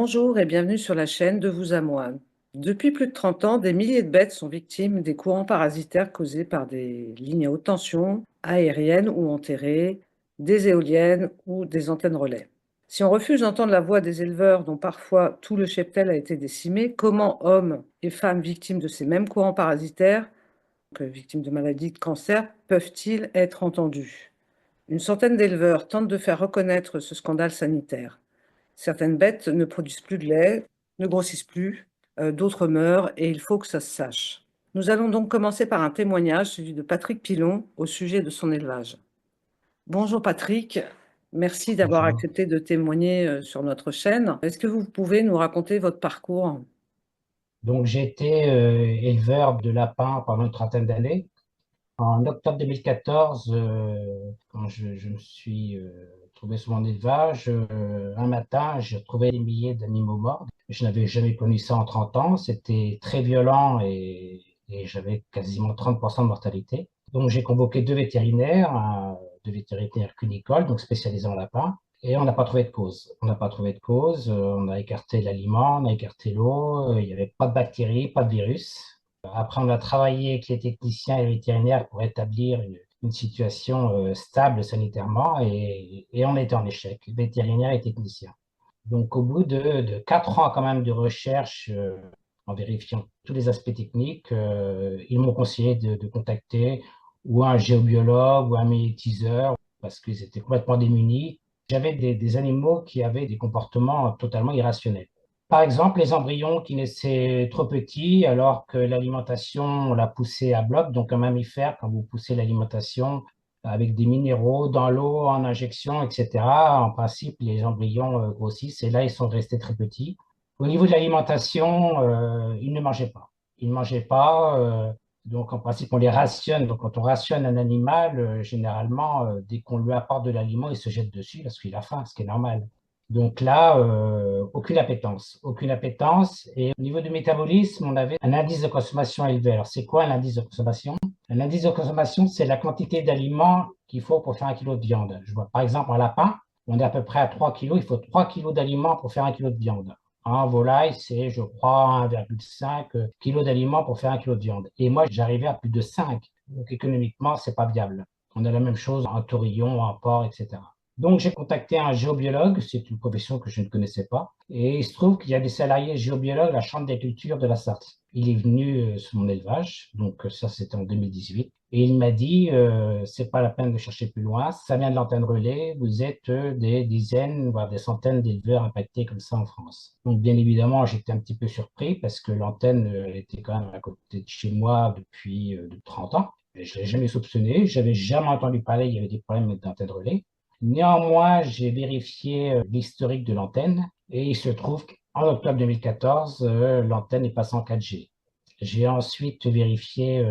Bonjour et bienvenue sur la chaîne De vous à moi. Depuis plus de 30 ans, des milliers de bêtes sont victimes des courants parasitaires causés par des lignes à haute tension, aériennes ou enterrées, des éoliennes ou des antennes relais. Si on refuse d'entendre la voix des éleveurs dont parfois tout le cheptel a été décimé, comment hommes et femmes victimes de ces mêmes courants parasitaires, victimes de maladies, de cancer, peuvent-ils être entendus? Une centaine d'éleveurs tentent de faire reconnaître ce scandale sanitaire. Certaines bêtes ne produisent plus de lait, ne grossissent plus, d'autres meurent et il faut que ça se sache. Nous allons donc commencer par un témoignage, celui de Patrick Pilon, au sujet de son élevage. Bonjour Patrick, merci d'avoir Bonjour. accepté de témoigner sur notre chaîne. Est-ce que vous pouvez nous raconter votre parcours? Donc, j'ai été éleveur de lapins pendant une trentaine d'années. En octobre 2014, quand je me suis trouvé sur mon élevage, un matin, j'ai retrouvé des milliers d'animaux morts. Je n'avais jamais connu ça en 30 ans. C'était très violent et j'avais quasiment 30% de mortalité. Donc, j'ai convoqué deux vétérinaires clinicoles, donc spécialisés en lapins. Et on n'a pas trouvé de cause. On n'a pas trouvé de cause. On a écarté l'aliment, on a écarté l'eau. Il n'y avait pas de bactéries, pas de virus. Après, on a travaillé avec les techniciens et les vétérinaires pour établir une situation stable sanitairement et on était en échec, vétérinaires et techniciens. Donc, au bout de 4 ans quand même de recherche, en vérifiant tous les aspects techniques, ils m'ont conseillé de contacter ou un géobiologue ou un mimétiseur parce qu'ils étaient complètement démunis. J'avais des animaux qui avaient des comportements totalement irrationnels. Par exemple, les embryons qui naissaient trop petits alors que l'alimentation, on l'a poussé à bloc. Donc, un mammifère, quand vous poussez l'alimentation avec des minéraux dans l'eau, en injection, etc., en principe, les embryons grossissent et là, ils sont restés très petits. Au niveau de l'alimentation, ils ne mangeaient pas. Ils ne mangeaient pas. Donc, en principe, on les rationne. Donc, quand on rationne un animal, généralement, dès qu'on lui apporte de l'aliment, il se jette dessus parce qu'il a faim, ce qui est normal. Donc là, aucune appétence, aucune appétence. Et au niveau du métabolisme, on avait un indice de consommation élevé. Alors, c'est quoi un indice de consommation? Un indice de consommation, c'est la quantité d'aliments qu'il faut pour faire 1 kilo de viande. Je vois, par exemple, un lapin, on est à peu près à 3 kilos. Il faut 3 kilos d'aliments pour faire 1 kilo de viande. En volaille, c'est, je crois, 1,5 kg d'aliments pour faire 1 kilo de viande. Et moi, j'arrivais à plus de 5. Donc, économiquement, c'est pas viable. On a la même chose en taurillon, en porc, etc. Donc, j'ai contacté un géobiologue, c'est une profession que je ne connaissais pas, et il se trouve qu'il y a des salariés géobiologues à la Chambre d'agriculture de la Sarthe. Il est venu sur mon élevage, donc ça c'était en 2018, et il m'a dit, c'est pas la peine de chercher plus loin, ça vient de l'antenne relais, vous êtes des dizaines, voire des centaines d'éleveurs impactés comme ça en France. Donc, bien évidemment, j'étais un petit peu surpris parce que l'antenne était quand même à côté de chez moi depuis de 30 ans. Je ne l'ai jamais soupçonné, j'avais jamais entendu parler, il y avait des problèmes d'antenne relais. Néanmoins, j'ai vérifié l'historique de l'antenne et il se trouve qu'en octobre 2014, l'antenne est passée en 4G. J'ai ensuite vérifié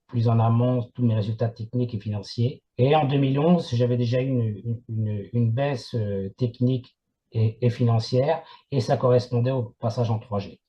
plus en amont tous mes résultats techniques et financiers. Et en 2011, j'avais déjà eu une baisse technique et financière et ça correspondait au passage en 3G.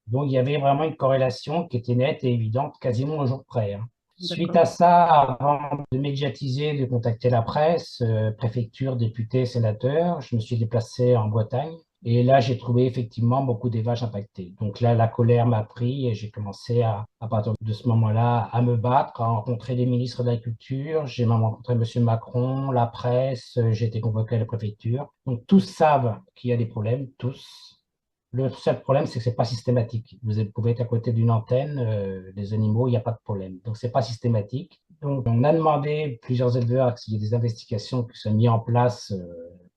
Donc, il y avait vraiment une corrélation qui était nette et évidente, quasiment au jour près, hein. Suite D'accord. à ça, avant de médiatiser, de contacter la presse, préfecture, députés, sénateurs, je me suis déplacé en Bretagne. Et là, j'ai trouvé effectivement beaucoup d'élevages impactés. Donc là, la colère m'a pris et j'ai commencé à partir de ce moment-là, à me battre, à rencontrer les ministres de l'Agriculture. J'ai même rencontré M. Macron, la presse, j'ai été convoqué à la préfecture. Donc tous savent qu'il y a des problèmes, tous. Le seul problème, c'est que c'est pas systématique. Vous pouvez être à côté d'une antenne, les animaux, il n'y a pas de problème. Donc, c'est pas systématique. Donc, on a demandé plusieurs éleveurs qu'il y ait des investigations qui soient mises en place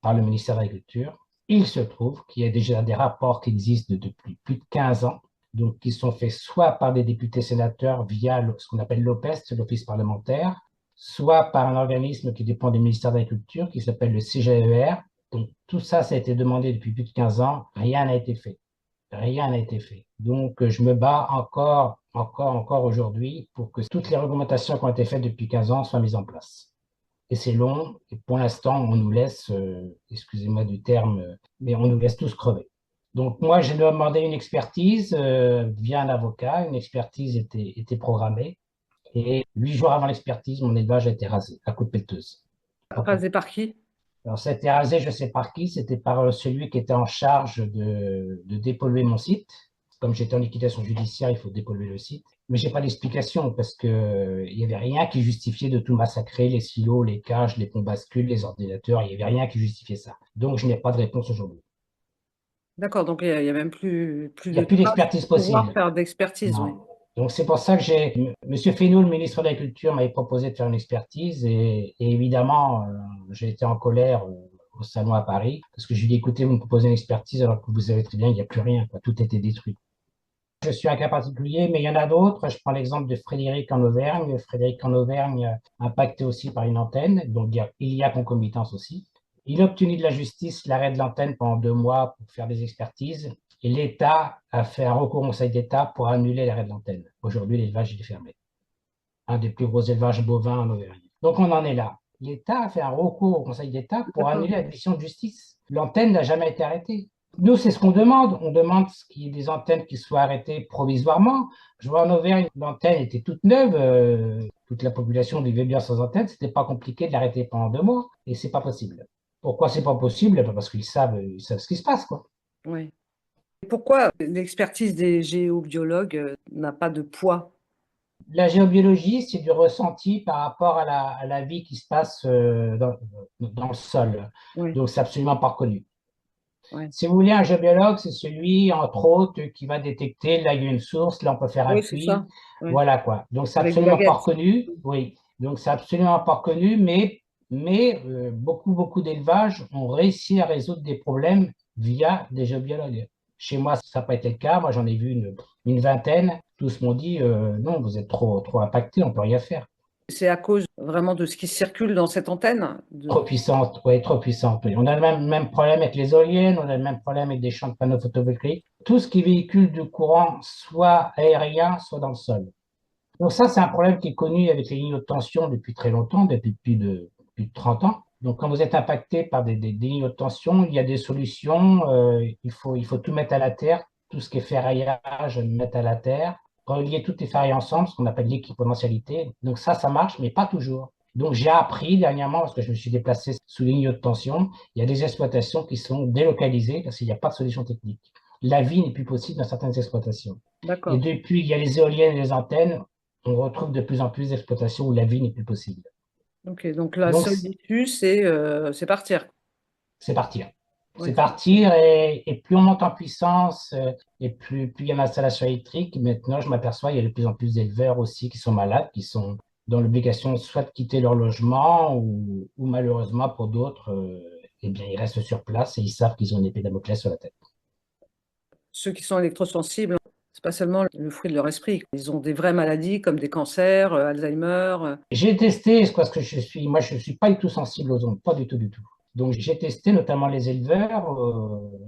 par le ministère de l'Agriculture. Il se trouve qu'il y a déjà des rapports qui existent depuis plus de 15 ans, donc qui sont faits soit par des députés sénateurs via ce qu'on appelle l'OPEST, l'Office parlementaire, soit par un organisme qui dépend du ministère de l'Agriculture, qui s'appelle le CGER. Donc, tout ça, ça a été demandé depuis plus de 15 ans. Rien n'a été fait. Rien n'a été fait. Donc, je me bats encore aujourd'hui pour que toutes les réglementations qui ont été faites depuis 15 ans soient mises en place. Et c'est long. Et pour l'instant, on nous laisse, excusez-moi du terme, mais on nous laisse tous crever. Donc, moi, j'ai demandé une expertise via un avocat. Une expertise était programmée. Et 8 jours avant l'expertise, mon élevage a été rasé à coups de pelleteuse. Rasé par qui? Alors, ça a été rasé, je sais par qui, c'était par celui qui était en charge de dépolluer mon site. Comme j'étais en liquidation judiciaire, il faut dépolluer le site. Mais j'ai pas d'explication parce que il y avait rien qui justifiait de tout massacrer, les silos, les cages, les pompes bascules, les ordinateurs, il y avait rien qui justifiait ça. Donc, je n'ai pas de réponse aujourd'hui. D'accord, donc il y a même plus Il n'y a de plus traces d'expertise pour pouvoir possible. faire d'expertise, oui. Non. Donc, c'est pour ça que Monsieur Fesneau, le ministre de l'Agriculture, m'avait proposé de faire une expertise et évidemment, j'ai été en colère au salon à Paris parce que je lui ai dit, écoutez, vous me proposez une expertise alors que vous savez très bien, il n'y a plus rien, quoi. Tout a été détruit. Je suis un cas particulier, mais il y en a d'autres. Je prends l'exemple de Frédéric en Auvergne. Frédéric en Auvergne, impacté aussi par une antenne, donc il y a concomitance aussi. Il a obtenu de la justice l'arrêt de l'antenne pendant 2 mois pour faire des expertises et l'État a fait un recours au Conseil d'État pour annuler l'arrêt de l'antenne. Aujourd'hui, l'élevage est fermé. Un des plus gros élevages bovins en Auvergne. Donc on en est là. L'État a fait un recours au Conseil d'État pour D'accord. annuler la décision de justice. L'antenne n'a jamais été arrêtée. Nous, c'est ce qu'on demande. On demande qu'il y ait des antennes qui soient arrêtées provisoirement. Je vois en Auvergne, l'antenne était toute neuve. Toute la population vivait bien sans antenne. C'était pas compliqué de l'arrêter pendant 2 mois. Et c'est pas possible. Pourquoi c'est pas possible? Parce qu'ils savent ce qui se passe, quoi. Oui. Pourquoi l'expertise des géobiologues n'a pas de poids? La géobiologie, c'est du ressenti par rapport à la vie qui se passe dans le sol. Oui, Donc, c'est absolument pas reconnu. oui. Si vous voulez, un géobiologue, c'est celui, entre autres, qui va détecter, là, il y a une source, là, on peut faire un Oui, c'est puits. ça. Oui. Voilà, quoi. Donc, c'est Avec des absolument pas baguettes. reconnu. Oui. Donc, c'est absolument pas reconnu, mais beaucoup d'élevages ont réussi à résoudre des problèmes via des géobiologues. Chez moi, ça n'a pas été le cas. Moi, j'en ai vu une vingtaine. Tous m'ont dit, non, vous êtes trop impacté, on peut rien faire. C'est à cause vraiment de ce qui circule dans cette antenne. Trop puissante, oui, trop puissante. Oui. On a le même problème avec les éoliennes, on a le même problème avec des champs de panneaux photovoltaïques. Tout ce qui véhicule du courant, soit aérien, soit dans le sol. Donc ça, c'est un problème qui est connu avec les lignes de tension depuis très longtemps, depuis plus de 30 ans. Donc quand vous êtes impacté par des lignes de tension, il y a des solutions. Il faut tout mettre à la terre, tout ce qui est ferraillage, mettre à la terre, relier toutes les ferrailles ensemble, ce qu'on appelle l'équipotentialité. Donc ça marche, mais pas toujours. Donc j'ai appris dernièrement, parce que je me suis déplacé sous ligne de tension, il y a des exploitations qui sont délocalisées parce qu'il n'y a pas de solution technique. La vie n'est plus possible dans certaines exploitations. Et D'accord. depuis, il y a les éoliennes et les antennes, on retrouve de plus en plus d'exploitations où la vie n'est plus possible. Ok, donc la Donc, seule issue, c'est partir. c'est partir. Oui, C'est partir et plus on monte en puissance et plus il y a d'installations électriques. Maintenant, je m'aperçois, il y a de plus en plus d'éleveurs aussi qui sont malades, qui sont dans l'obligation soit de quitter leur logement ou malheureusement pour d'autres, eh bien, ils restent sur place et ils savent qu'ils ont une épée de Damoclès sur la tête. ceux qui sont électrosensibles, c'est pas seulement le fruit de leur esprit. Ils ont des vraies maladies comme des cancers, Alzheimer. J'ai testé, parce que moi, je suis pas du tout sensible aux ondes, pas du tout, du tout. Donc, j'ai testé notamment les éleveurs.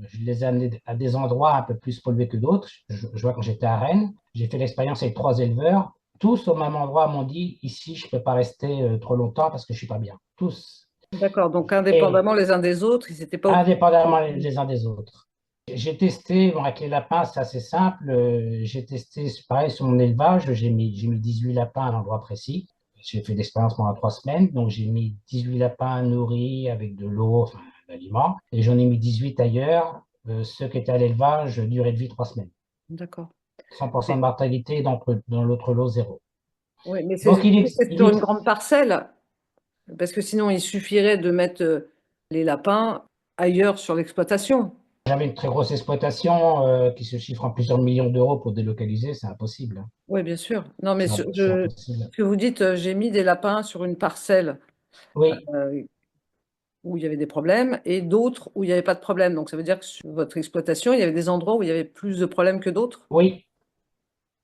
Je les ai amenés à des endroits un peu plus pollués que d'autres. Je vois quand j'étais à Rennes, j'ai fait l'expérience avec 3 éleveurs. Tous au même endroit m'ont dit, ici, je peux pas rester trop longtemps parce que je suis pas bien. Tous. D'accord, donc Et indépendamment les uns des autres, ils n'étaient pas au courant. indépendamment les uns des autres. J'ai testé, bon, avec les lapins, c'est assez simple. J'ai testé, pareil, sur mon élevage, j'ai mis 18 lapins à un endroit précis. J'ai fait l'expérience pendant 3 semaines, donc j'ai mis 18 lapins nourris avec de l'eau, enfin, d'aliment, et j'en ai mis 18 ailleurs. Ceux qui étaient à l'élevage, durée de vie 3 semaines. D'accord. 100% de Mais, mortalité, dans l'autre lot, zéro. oui, mais Donc c'est sur une grande parcelle, parce que sinon il suffirait de mettre les lapins ailleurs sur l'exploitation. j'avais une très grosse exploitation qui se chiffre en plusieurs millions d'euros pour délocaliser, c'est impossible, hein. Oui, bien sûr. Non, mais C'est impossible. ce que vous dites, j'ai mis des lapins sur une parcelle Oui, euh, où il y avait des problèmes et d'autres où il n'y avait pas de problème. Donc ça veut dire que sur votre exploitation, il y avait des endroits où il y avait plus de problèmes que d'autres? oui,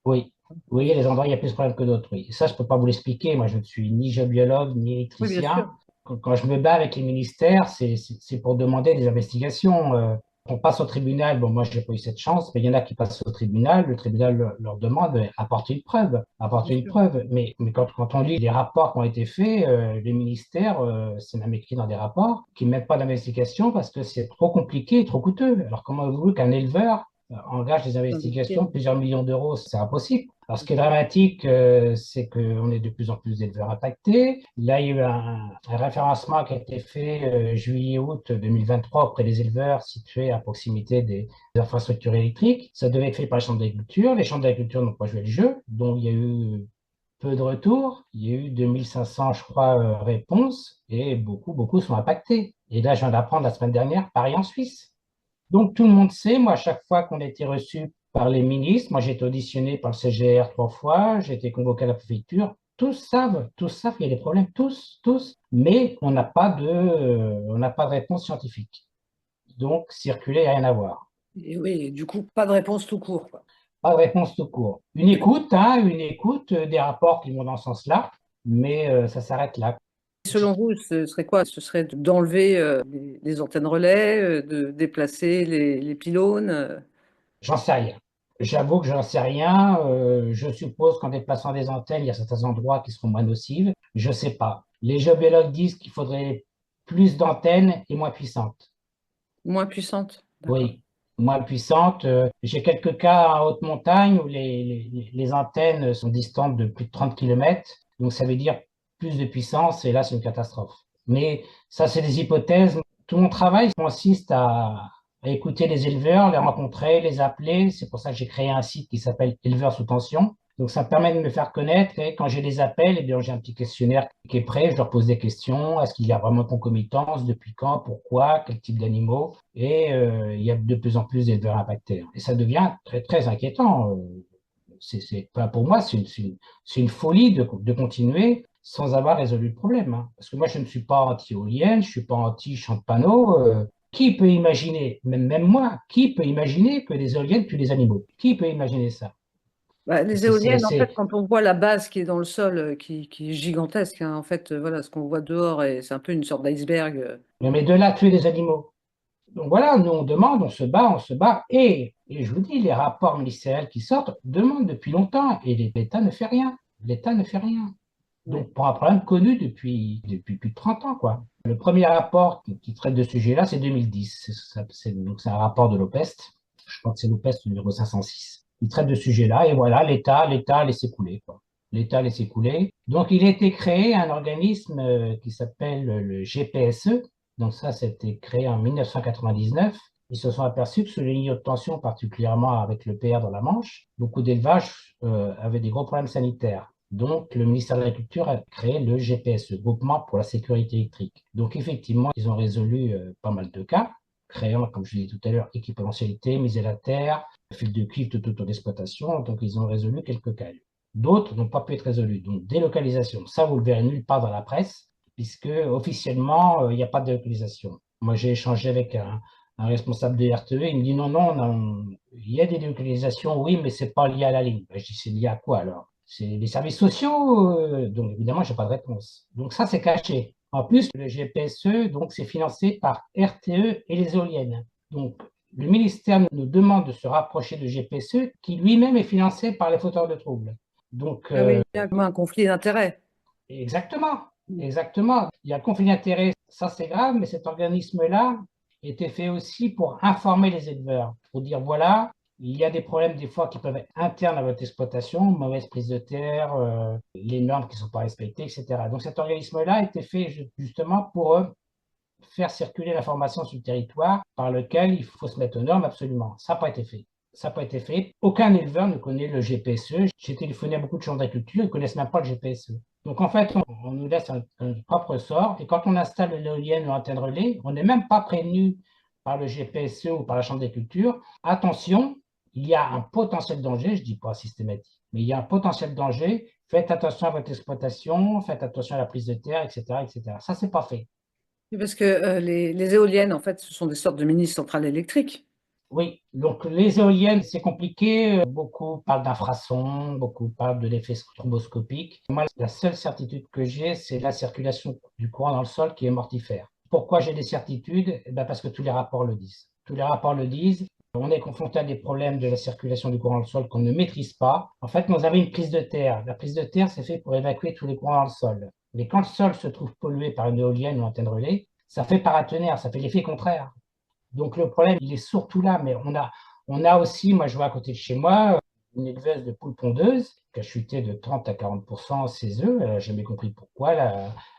oui. Oui, il y a des endroits où il y a plus de problèmes que d'autres, oui. Et ça, je ne peux pas vous l'expliquer. Moi, je ne suis ni géobiologue, ni Oui, bien sûr. électricien. Quand je me bats avec les ministères, c'est pour demander des investigations. On passe au tribunal. Bon, moi, je n'ai pas eu cette chance, mais il y en a qui passent au tribunal. Le tribunal leur demande d'apporter une preuve. Bien Apporter une sûr. preuve. Mais quand on lit les rapports qui ont été faits, les ministères, c'est même écrit dans des rapports, qui ne mettent pas d'investigation parce que c'est trop compliqué et trop coûteux. Alors, comment voulez-vous qu'un éleveur engage des investigations Investir. de plusieurs millions d'euros, c'est impossible. Alors, ce qui est dramatique, c'est qu'on est de plus en plus d'éleveurs impactés. Là, il y a eu un référencement qui a été fait juillet-août 2023 auprès des éleveurs situés à proximité des infrastructures électriques. Ça devait être fait par les chambres d'agriculture. Les chambres d'agriculture n'ont pas joué le jeu, donc il y a eu peu de retours. Il y a eu 2500, je crois, réponses et beaucoup sont impactés. Et là, je viens d'apprendre la semaine dernière, pareil en Suisse. Donc, tout le monde sait, moi, à chaque fois qu'on a été reçu par les ministres, moi, j'ai été auditionné par le CGR 3 fois, j'ai été convoqué à la préfecture, tous savent qu'il y a des problèmes, tous, mais on n'a pas de réponse scientifique. Donc, circuler, il n'y a rien à voir. Et oui, du coup, pas de réponse tout court, quoi. Pas de réponse tout court. Une écoute, des rapports qui vont dans ce sens-là, mais ça s'arrête là. Selon vous, ce serait quoi? Ce serait d'enlever les antennes relais, de déplacer les pylônes. J'en sais rien. J'avoue que j'en sais rien. Je suppose qu'en déplaçant des antennes, il y a certains endroits qui seront moins nocives. Je ne sais pas. Les géobiologues disent qu'il faudrait plus d'antennes et moins puissantes. Moins puissantes. D'accord. Oui, moins puissantes. J'ai quelques cas en haute montagne où les antennes sont distantes de plus de 30 km. Donc ça veut dire plus de puissance et là, c'est une catastrophe. Mais ça, c'est des hypothèses. Tout mon travail consiste à écouter les éleveurs, les rencontrer, les appeler. C'est pour ça que j'ai créé un site qui s'appelle Éleveurs sous tension. Donc, ça me permet de me faire connaître. Et quand j'ai des appels, eh bien, j'ai un petit questionnaire qui est prêt. Je leur pose des questions. Est-ce qu'il y a vraiment concomitance? Depuis quand? Pourquoi? Quel type d'animaux? Et il y a de plus en plus d'éleveurs impactés. Et ça devient très inquiétant. Enfin, pour moi, c'est une folie de continuer sans avoir résolu le problème, hein. Parce que moi, je ne suis pas anti-éolienne, je ne suis pas anti-champ de panneaux. Qui peut imaginer, même moi, qui peut imaginer que les éoliennes tuent les animaux? Qui peut imaginer ça? Bah, les C'est, c'est, éoliennes, en fait, c'est- quand on voit la base qui est dans le sol, qui est gigantesque, hein, en fait, voilà, ce qu'on voit dehors, et c'est un peu une sorte d'iceberg. Mais de là, à tuer les animaux. Donc voilà, nous, on demande, on se bat. Et je vous dis, les rapports ministériels qui sortent demandent depuis longtemps et l'État ne fait rien. L'État ne fait rien. Ouais. Donc, pour un problème connu depuis plus de 30 ans, quoi. Le premier rapport qui traite de ce sujet-là, c'est 2010. Donc, c'est un rapport de l'OPEST. Je crois que c'est l'OPEST numéro 506. Il traite de ce sujet-là et voilà, l'État a laissé couler, quoi. L'État a laissé couler. Donc, il a été créé un organisme qui s'appelle le GPSE. Donc, ça, c'était créé en 1999. Ils se sont aperçus que sous les lignes de tension, particulièrement avec le PR dans la Manche, beaucoup d'élevages avaient des gros problèmes sanitaires. Donc, le ministère de l'Agriculture a créé le GPSE, Groupement pour la sécurité électrique. Donc, effectivement, ils ont résolu pas mal de cas, créant, comme je l'ai dit tout à l'heure, équipementialité, mise à la terre, fil de cuivre tout autour d'exploitation. Donc, ils ont résolu quelques cas. D'autres n'ont pas pu être résolus. Donc, délocalisation. Ça, vous le verrez nulle part dans la presse, puisque officiellement, il n'y a pas de délocalisation. Moi, j'ai échangé avec un responsable de RTE, il me dit non, il y a des délocalisations, oui, mais c'est pas lié à la ligne. Ben, je dis c'est lié à quoi alors? C'est les services sociaux, donc évidemment, je n'ai pas de réponse. Donc ça, c'est caché. En plus, le GPSE, donc, c'est financé par RTE et les éoliennes. Donc, le ministère nous demande de se rapprocher de GPSE, qui lui-même est financé par les fauteurs de troubles. Donc, Ah oui, il y a comme un conflit d'intérêts. exactement, exactement. Il y a un conflit d'intérêts, ça c'est grave, mais cet organisme-là était fait aussi pour informer les éleveurs, pour dire voilà, il y a des problèmes des fois qui peuvent être internes à votre exploitation, mauvaise prise de terre, les normes qui ne sont pas respectées, etc. Donc cet organisme-là était fait justement pour faire circuler l'information sur le territoire par lequel il faut se mettre aux normes absolument. Ça n'a pas été fait. Ça n'a pas été fait. Aucun éleveur ne connaît le GPSE. J'ai téléphoné à beaucoup de chambres d'agriculture, ils ne connaissent même pas le GPSE. Donc en fait, on nous laisse un propre sort. Et quand on installe l'éolienne ou l'antenne relais, on n'est même pas prévenu par le GPSE ou par la chambre d'agriculture. Attention, il y a un potentiel danger, je ne dis pas systématique, mais il y a un potentiel danger. Faites attention à votre exploitation, faites attention à la prise de terre, etc., etc. Ça, c'est pas fait. Oui, parce que les éoliennes, en fait, ce sont des sortes de mini-centrales électriques. Oui, donc les éoliennes, c'est compliqué. Beaucoup parlent d'infrasons, beaucoup parlent de l'effet stroboscopique. Moi, la seule certitude que j'ai, c'est la circulation du courant dans le sol qui est mortifère. Pourquoi j'ai des certitudes? Eh ben parce que tous les rapports le disent. Tous les rapports le disent. On est confronté à des problèmes de la circulation du courant dans le sol qu'on ne maîtrise pas. En fait, nous avons une prise de terre. La prise de terre, c'est fait pour évacuer tous les courants dans le sol. Mais quand le sol se trouve pollué par une éolienne ou une antenne relais, ça fait paratonnerre, ça fait l'effet contraire. Donc le problème, il est surtout là, mais On a aussi, moi je vois à côté de chez moi, une éleveuse de poules pondeuses qui a chuté de 30 à 40% ses œufs. Elle n'a jamais compris pourquoi.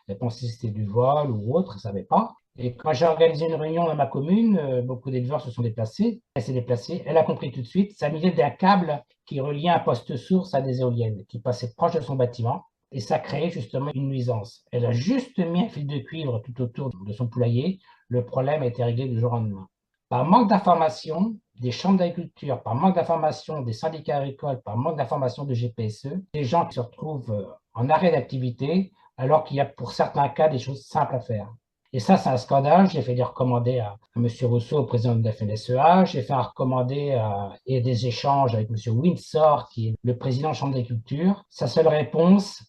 Elle pensait que c'était du vol ou autre, elle ne savait pas. Et quand j'ai organisé une réunion dans ma commune, beaucoup d'éleveurs se sont déplacés. Elle s'est déplacée, elle a compris tout de suite. Ça venait d'un câble qui reliait un poste source à des éoliennes qui passait proche de son bâtiment. Et ça créait justement une nuisance. Elle a juste mis un fil de cuivre tout autour de son poulailler. Le problème a été réglé du jour au lendemain. Par manque d'information des chambres d'agriculture, par manque d'information des syndicats agricoles, par manque d'information de GPSE, des gens qui se retrouvent en arrêt d'activité alors qu'il y a pour certains cas des choses simples à faire. Et ça, c'est un scandale. J'ai fait des recommandés à M. Rousseau, au président de la FNSEA. J'ai fait un recommandé et des échanges avec M. Windsor, qui est le président de la Chambre d'agriculture. Sa seule réponse,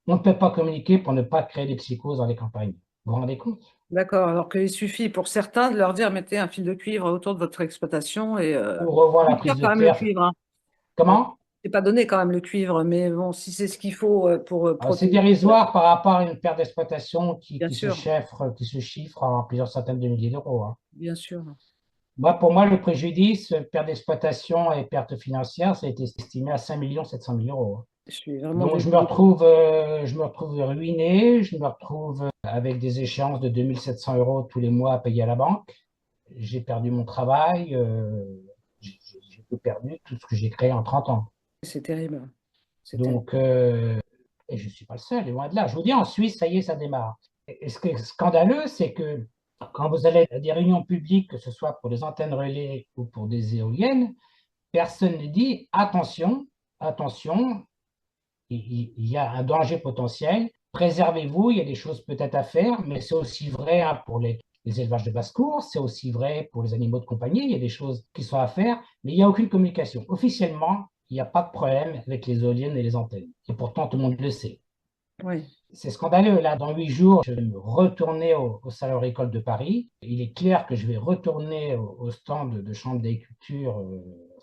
on ne peut pas communiquer pour ne pas créer des psychoses dans les campagnes. Vous vous rendez compte? D'accord. Alors qu'il suffit pour certains de leur dire mettez un fil de cuivre autour de votre exploitation et Pour revoir la c'est cher prise de quand même le terre. cuivre, hein. Euh, Comment? c'est pas donné quand même le cuivre, mais bon, si c'est ce qu'il faut pour C'est protéger, dérisoire par rapport à une perte d'exploitation bien sûr, qui se chiffre en plusieurs centaines de milliers d'euros, hein. bien sûr. Moi, pour moi, le préjudice, perte d'exploitation et perte financière, ça a été estimé à 5 700 000 euros, hein. Je suis vraiment Donc, désolée. je me retrouve ruiné, je me retrouve avec des échéances de 2 700 € tous les mois à payer à la banque. J'ai perdu mon travail, j'ai tout perdu, tout ce que j'ai créé en 30 ans. C'est terrible. C'est terrible. Donc, et je ne suis pas le seul, et loin de là. Je vous dis, en Suisse, ça y est, ça démarre. Et ce qui est scandaleux, c'est que quand vous allez à des réunions publiques, que ce soit pour des antennes relais ou pour des éoliennes, personne ne dit attention, attention, il y a un danger potentiel, préservez-vous, il y a des choses peut-être à faire, mais c'est aussi vrai, hein, pour les élevages de basse-cour, c'est aussi vrai pour les animaux de compagnie, il y a des choses qui sont à faire, mais il n'y a aucune communication. Officiellement, il n'y a pas de problème avec les éoliennes et les antennes. Et pourtant, tout le monde le sait. Oui. C'est scandaleux. Là, dans 8 jours, je vais me retourner au Salon agricole de Paris. Il est clair que je vais retourner au stand de Chambre d'agriculture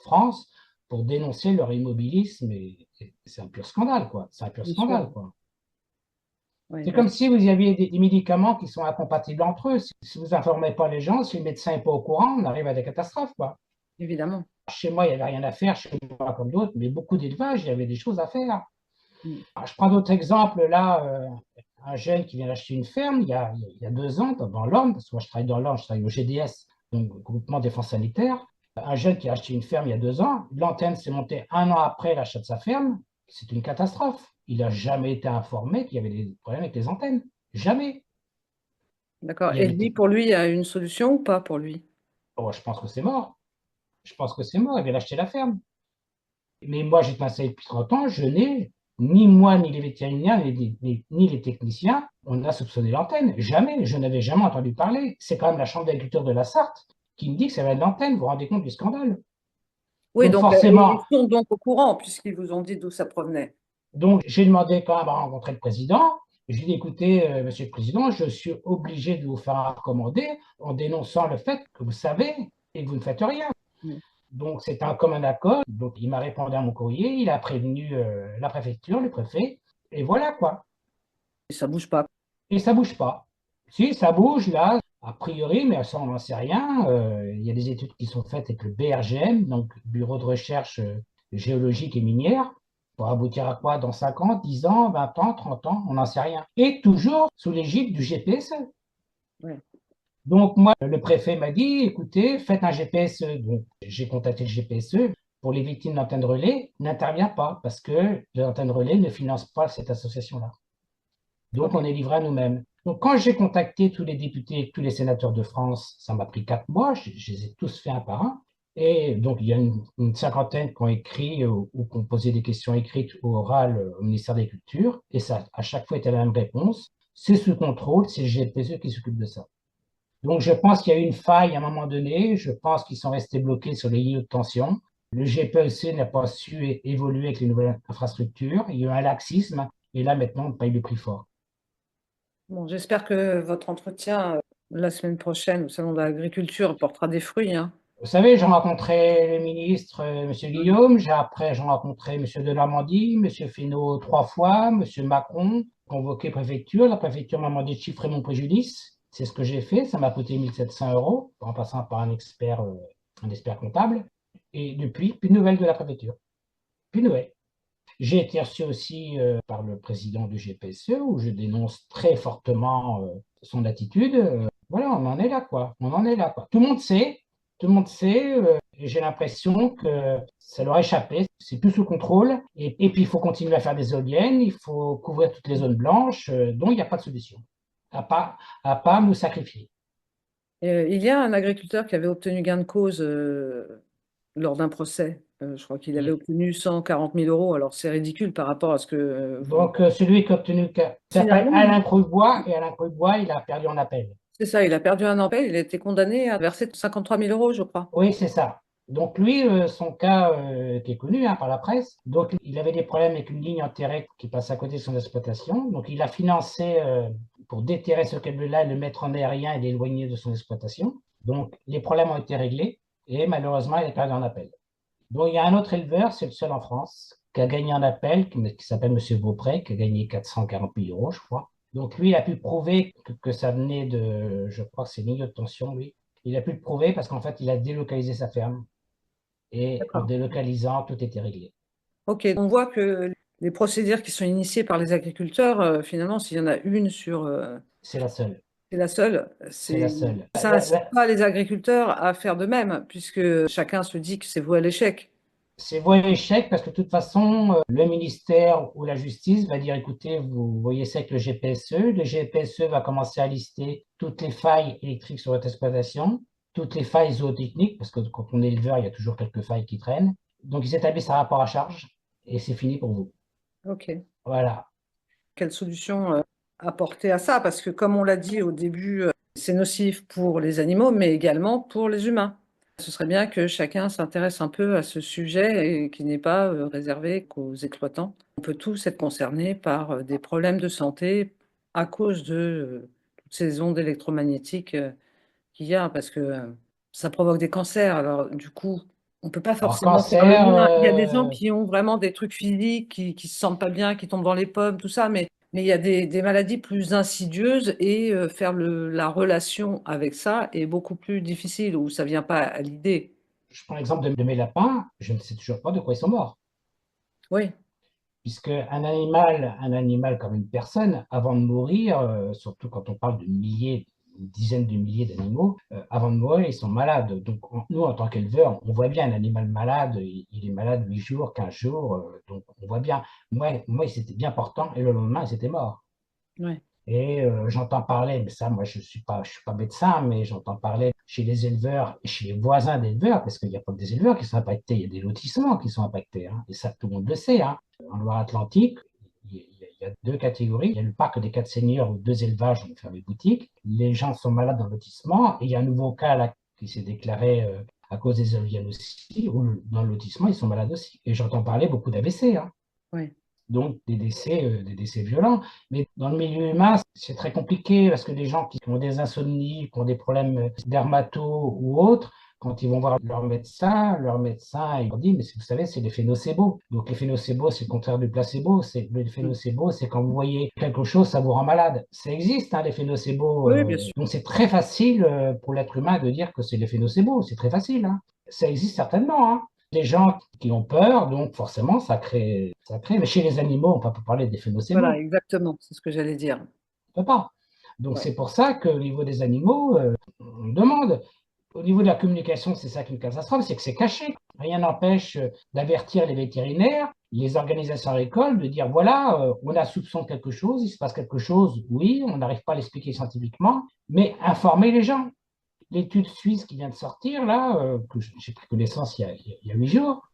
France pour dénoncer leur immobilisme. Et c'est un pur scandale, quoi. C'est un pur Bien sûr. scandale, quoi. Oui, C'est là, comme si vous aviez des médicaments qui sont incompatibles entre eux. Si vous informez pas les gens, si le médecin n'est pas au courant, on arrive à des catastrophes, quoi. évidemment. Chez moi, il n'y avait rien à faire, chez moi comme d'autres, mais beaucoup d'élevages, il y avait des choses à faire. Mm. Je prends d'autres exemples. Là, un jeune qui vient d'acheter une ferme il y a 2 ans dans l'Orne, parce que moi je travaille dans l'Orne, je travaille au GDS, donc Groupement Défense Sanitaire. Un jeune qui a acheté une ferme il y a 2 ans, l'antenne s'est montée un an après l'achat de sa ferme. C'est une catastrophe. Il n'a jamais été informé qu'il y avait des problèmes avec les antennes. Jamais. D'accord. Il Et avait lui, été... pour lui, il y a une solution ou pas pour lui? Oh, je pense que c'est mort. Je pense que c'est mort. Il vient d'acheter la ferme. Mais moi, j'ai passé depuis 30 ans, je n'ai, ni moi, ni les vétérinaires, ni les techniciens, on a soupçonné l'antenne. Jamais, je n'avais jamais entendu parler. C'est quand même la Chambre d'agriculture de la Sarthe qui me dit que ça va de l'antenne. Vous vous rendez compte du scandale? Oui, Donc donc ils forcément, sont donc au courant puisqu'ils vous ont dit d'où ça provenait. donc j'ai demandé quand même à rencontrer le président. Je lui ai dit, écoutez, monsieur le président, je suis obligé de vous faire un recommandé en dénonçant le fait que vous savez et que vous ne faites rien. Mm. Donc, c'est un commun accord. Donc, il m'a répondu à mon courrier, il a prévenu la préfecture, le préfet, et voilà quoi. Et ça bouge pas. Et ça bouge pas. Si, ça bouge là, a priori, mais ça, on n'en sait rien. Il y a des études qui sont faites avec le BRGM, donc Bureau de recherche géologique et minière, pour aboutir à quoi dans 5 ans, 10 ans, 20 ans, 30 ans, on n'en sait rien. Et toujours sous l'égide du GPSE. Ouais. Donc, moi, le préfet m'a dit, écoutez, faites un GPSE. Donc, j'ai contacté le GPSE. Pour les victimes d'antenne relais, n'intervient pas parce que l'antenne relais ne finance pas cette association-là. Donc, Ok. on est livré à nous-mêmes. Donc, quand j'ai contacté tous les députés, tous les sénateurs de France, ça m'a pris 4 mois. Je les ai tous fait un par un. Et donc, il y a une cinquantaine qui ont écrit ou qui ont posé des questions écrites ou orales au ministère de l'Agriculture. Et ça, à chaque fois, était la même réponse. C'est sous contrôle, c'est le GPSE qui s'occupe de ça. Donc, je pense qu'il y a eu une faille à un moment donné. Je pense qu'ils sont restés bloqués sur les lignes de tension. Le GPEC n'a pas su évoluer avec les nouvelles infrastructures. Il y a eu un laxisme. Et là, maintenant, on paye le prix fort. Bon, j'espère que votre entretien la semaine prochaine au Salon de l'Agriculture portera des fruits, hein. Vous savez, j'ai rencontré le ministre, M. Mm. Guillaume. Après, j'ai rencontré M. Denormandie, M. Fesneau 3 fois, M. Macron, convoqué préfecture. La préfecture m'a demandé de chiffrer mon préjudice. C'est ce que j'ai fait. Ça m'a coûté 1 700 € en passant par un expert comptable. Et depuis, plus de nouvelles de la préfecture. Plus de nouvelles. J'ai été reçu aussi par le président du GPSE où je dénonce très fortement son attitude. Voilà, on en est là, quoi. On en est là, quoi. Tout le monde sait, et j'ai l'impression que ça leur a échappé. C'est plus sous contrôle. Et puis, il faut continuer à faire des éoliennes, il faut couvrir toutes les zones blanches, donc il n'y a pas de solution, à pas nous sacrifier. Il y a un agriculteur qui avait obtenu gain de cause lors d'un procès. Je crois qu'il avait obtenu 140 000 euros. Alors c'est ridicule par rapport à ce que vous... Donc, celui qui a obtenu, s'appelle Finalement, Alain Croubois, et Alain Croubois, il a perdu en appel. c'est ça, il a perdu un appel, il a été condamné à verser 53 000 euros, je crois. Oui, c'est ça. Donc lui, son cas qui est connu par la presse, donc il avait des problèmes avec une ligne enterrée qui passe à côté de son exploitation. Donc il a financé pour déterrer ce câble-là, le mettre en aérien et l'éloigner de son exploitation. Donc les problèmes ont été réglés et malheureusement, il est perdu en appel. Donc il y a un autre éleveur, c'est le seul en France, qui a gagné en appel, qui s'appelle Monsieur Beaupré, qui a gagné 440 000 euros, je crois. Donc lui, il a pu prouver que ça venait de, je crois que c'est milieu de tension, lui. Il a pu le prouver parce qu'en fait, il a délocalisé sa ferme et en D'accord. délocalisant, tout était réglé. Ok, on voit que les procédures qui sont initiées par les agriculteurs, finalement, s'il y en a une sur... C'est la seule. c'est la seule, C'est la seule. ça n'incite pas les agriculteurs à faire de même, puisque chacun se dit que c'est voué à l'échec. C'est voué à l'échec parce que de toute façon, le ministère ou la justice va dire, écoutez, vous voyez ça avec le GPSE. Le GPSE va commencer à lister toutes les failles électriques sur votre exploitation, toutes les failles zootechniques, parce que quand on est éleveur, il y a toujours quelques failles qui traînent. Donc, ils établissent un rapport à charge et c'est fini pour vous. Ok. Voilà. Quelle solution apporter à ça? Parce que comme on l'a dit au début, c'est nocif pour les animaux, mais également pour les humains. Ce serait bien que chacun s'intéresse un peu à ce sujet et qui n'est pas réservé qu'aux exploitants. On peut tous être concernés par des problèmes de santé à cause de toutes ces ondes électromagnétiques qu'il y a, parce que ça provoque des cancers. Alors, du coup, on peut pas Alors, forcément faire le cancer, lien. Il y a des gens qui ont vraiment des trucs physiques, qui se sentent pas bien, qui tombent dans les pommes, tout ça, mais il y a des maladies plus insidieuses et faire la relation avec ça est beaucoup plus difficile, ou ça vient pas à l'idée. je prends l'exemple de mes lapins, je ne sais toujours pas de quoi ils sont morts. Oui, Puisque un animal comme une personne, avant de mourir, surtout quand on parle de milliers, une dizaine de milliers d'animaux, avant de mourir, ils sont malades. Donc, nous, en tant qu'éleveurs, on voit bien un animal malade, il est malade 8 jours, 15 jours, donc on voit bien. Moi, il s'était bien portant et le lendemain, il s'était mort. oui, Et j'entends parler, mais ça, moi, je suis pas médecin, mais j'entends parler chez les éleveurs et chez les voisins d'éleveurs, parce qu'il n'y a pas que des éleveurs qui sont impactés, il y a des lotissements qui sont impactés, hein, et ça, tout le monde le sait. Hein. En Loire-Atlantique, il y a deux catégories. Il y a le parc des Quatre Seigneurs où deux élevages ont fermé boutique. Les gens sont malades dans le lotissement, et il y a un nouveau cas là qui s'est déclaré à cause des éoliennes aussi, où dans le lotissement, ils sont malades aussi. Et j'entends parler beaucoup d'AVC, hein, oui. donc des décès violents. Mais dans le milieu humain, c'est très compliqué parce que des gens qui ont des insomnies, qui ont des problèmes dermato ou autres, quand ils vont voir leur médecin, il leur dit, mais vous savez, c'est l'effet nocebo. Donc l'effet nocebo, c'est le contraire du placebo. L'effet Mm. nocebo, c'est quand vous voyez quelque chose, ça vous rend malade. Ça existe, hein, l'effet nocebo. Oui, bien sûr. Donc c'est très facile pour l'être humain de dire que c'est l'effet nocebo. C'est très facile. Hein. Ça existe certainement. Hein. Des gens qui ont peur, donc forcément, ça crée. Mais chez les animaux, on ne peut pas parler d'effet Voilà, nocebo. exactement, c'est ce que j'allais dire. On ne peut pas. Donc Ouais. c'est pour ça qu'au niveau des animaux, on demande. Au niveau de la communication, c'est ça qui est une catastrophe, c'est que c'est caché. Rien n'empêche d'avertir les vétérinaires, les organisations agricoles, de dire voilà, on a soupçon de quelque chose, il se passe quelque chose, oui, on n'arrive pas à l'expliquer scientifiquement, mais informer les gens. L'étude suisse qui vient de sortir, là, que j'ai pris connaissance il y a 8 jours,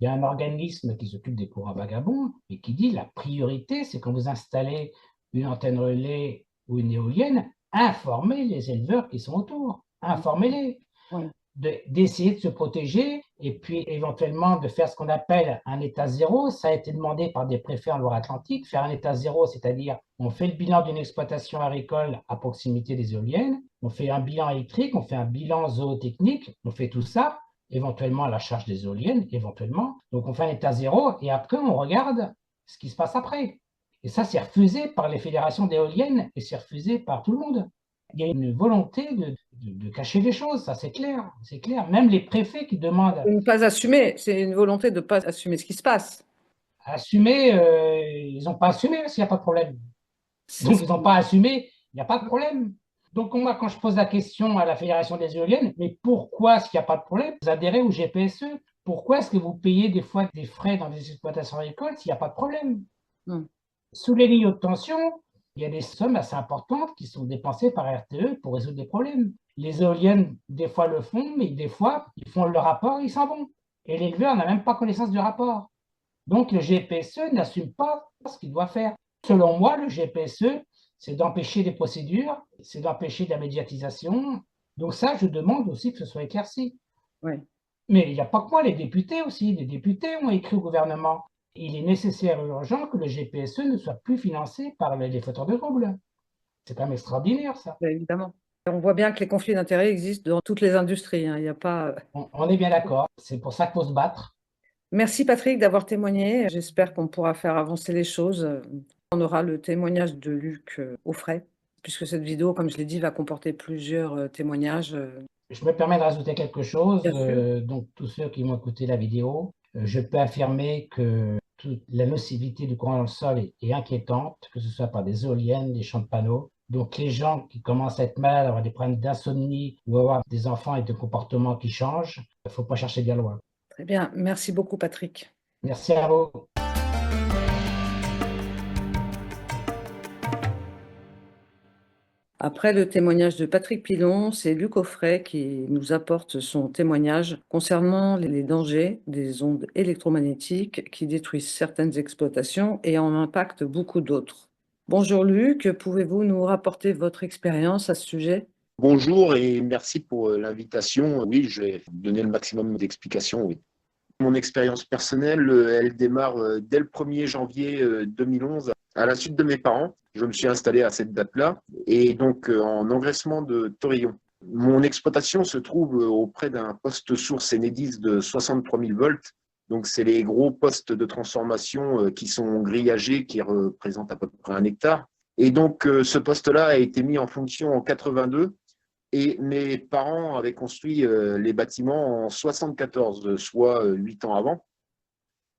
il y a un organisme qui s'occupe des courants vagabonds et qui dit la priorité, c'est quand vous installez une antenne relais ou une éolienne, informez les éleveurs qui sont autour, informez-les Ouais. d'essayer de se protéger et puis éventuellement de faire ce qu'on appelle un état zéro. Ça a été demandé par des préfets en Loire-Atlantique, faire un état zéro, c'est-à-dire on fait le bilan d'une exploitation agricole à proximité des éoliennes, on fait un bilan électrique, on fait un bilan zootechnique, on fait tout ça, éventuellement à la charge des éoliennes, éventuellement. Donc on fait un état zéro et après on regarde ce qui se passe après. Et ça, c'est refusé par les fédérations d'éoliennes et c'est refusé par tout le monde. Il y a une volonté de cacher les choses, ça c'est clair, c'est clair. Même les préfets qui demandent De ne pas assumer, c'est une volonté de ne pas assumer ce qui se passe. à assumer, ils n'ont pas assumé s'il n'y a pas de problème. C'est Donc ce ils n'ont qui- pas assumé, il n'y a pas de problème. Donc moi, quand je pose la question à la Fédération des éoliennes, mais pourquoi, s'il n'y a pas de problème, vous adhérez au GPSE? Pourquoi est-ce que vous payez des fois des frais dans des exploitations agricoles s'il n'y a pas de problème? Hmm. Sous les lignes haute tension, il y a des sommes assez importantes qui sont dépensées par RTE pour résoudre des problèmes. Les éoliennes, des fois, le font, mais des fois, ils font le rapport, ils s'en vont. Et l'éleveur n'a même pas connaissance du rapport. Donc, le GPSE n'assume pas ce qu'il doit faire. Selon moi, le GPSE, c'est d'empêcher des procédures, c'est d'empêcher de la médiatisation. Donc ça, je demande aussi que ce soit éclairci. Ouais. Mais il n'y a pas que moi, les députés aussi. Les députés ont écrit au gouvernement. Il est nécessaire et urgent que le GPSE ne soit plus financé par les fauteurs de troubles. C'est quand même extraordinaire, ça. Évidemment. On voit bien que les conflits d'intérêts existent dans toutes les industries, hein. Il y a pas... On est bien d'accord. C'est pour ça qu'il faut se battre. Merci Patrick d'avoir témoigné. J'espère qu'on pourra faire avancer les choses. On aura le témoignage de Luc Auffray, puisque cette vidéo, comme je l'ai dit, va comporter plusieurs témoignages. Je me permets de rajouter quelque chose. Bien sûr. Donc, tous ceux qui m'ont écouté la vidéo, je peux affirmer que la nocivité du courant dans le sol est inquiétante, que ce soit par des éoliennes, des champs de panneaux. Donc, les gens qui commencent à être malades, avoir des problèmes d'insomnie ou avoir des enfants et de comportements qui changent, il ne faut pas chercher bien loin. Très bien. Merci beaucoup Patrick. Merci à vous. Après le témoignage de Patrick Pilon, c'est Luc Auffray qui nous apporte son témoignage concernant les dangers des ondes électromagnétiques qui détruisent certaines exploitations et en impactent beaucoup d'autres. Bonjour Luc, pouvez-vous nous rapporter votre expérience à ce sujet? Bonjour et merci pour l'invitation. Oui, je vais donner le maximum d'explications. Oui. Mon expérience personnelle, elle démarre dès le 1er janvier 2011 à la suite de mes parents. Je me suis installé à cette date-là et donc en engraissement de Torillon. Mon exploitation se trouve auprès d'un poste source Enedis de 63 000 volts. Donc, c'est les gros postes de transformation qui sont grillagés, qui représentent à peu près 1 hectare. Et donc, ce poste-là a été mis en fonction en 82 et mes parents avaient construit les bâtiments en 74, soit 8 ans avant.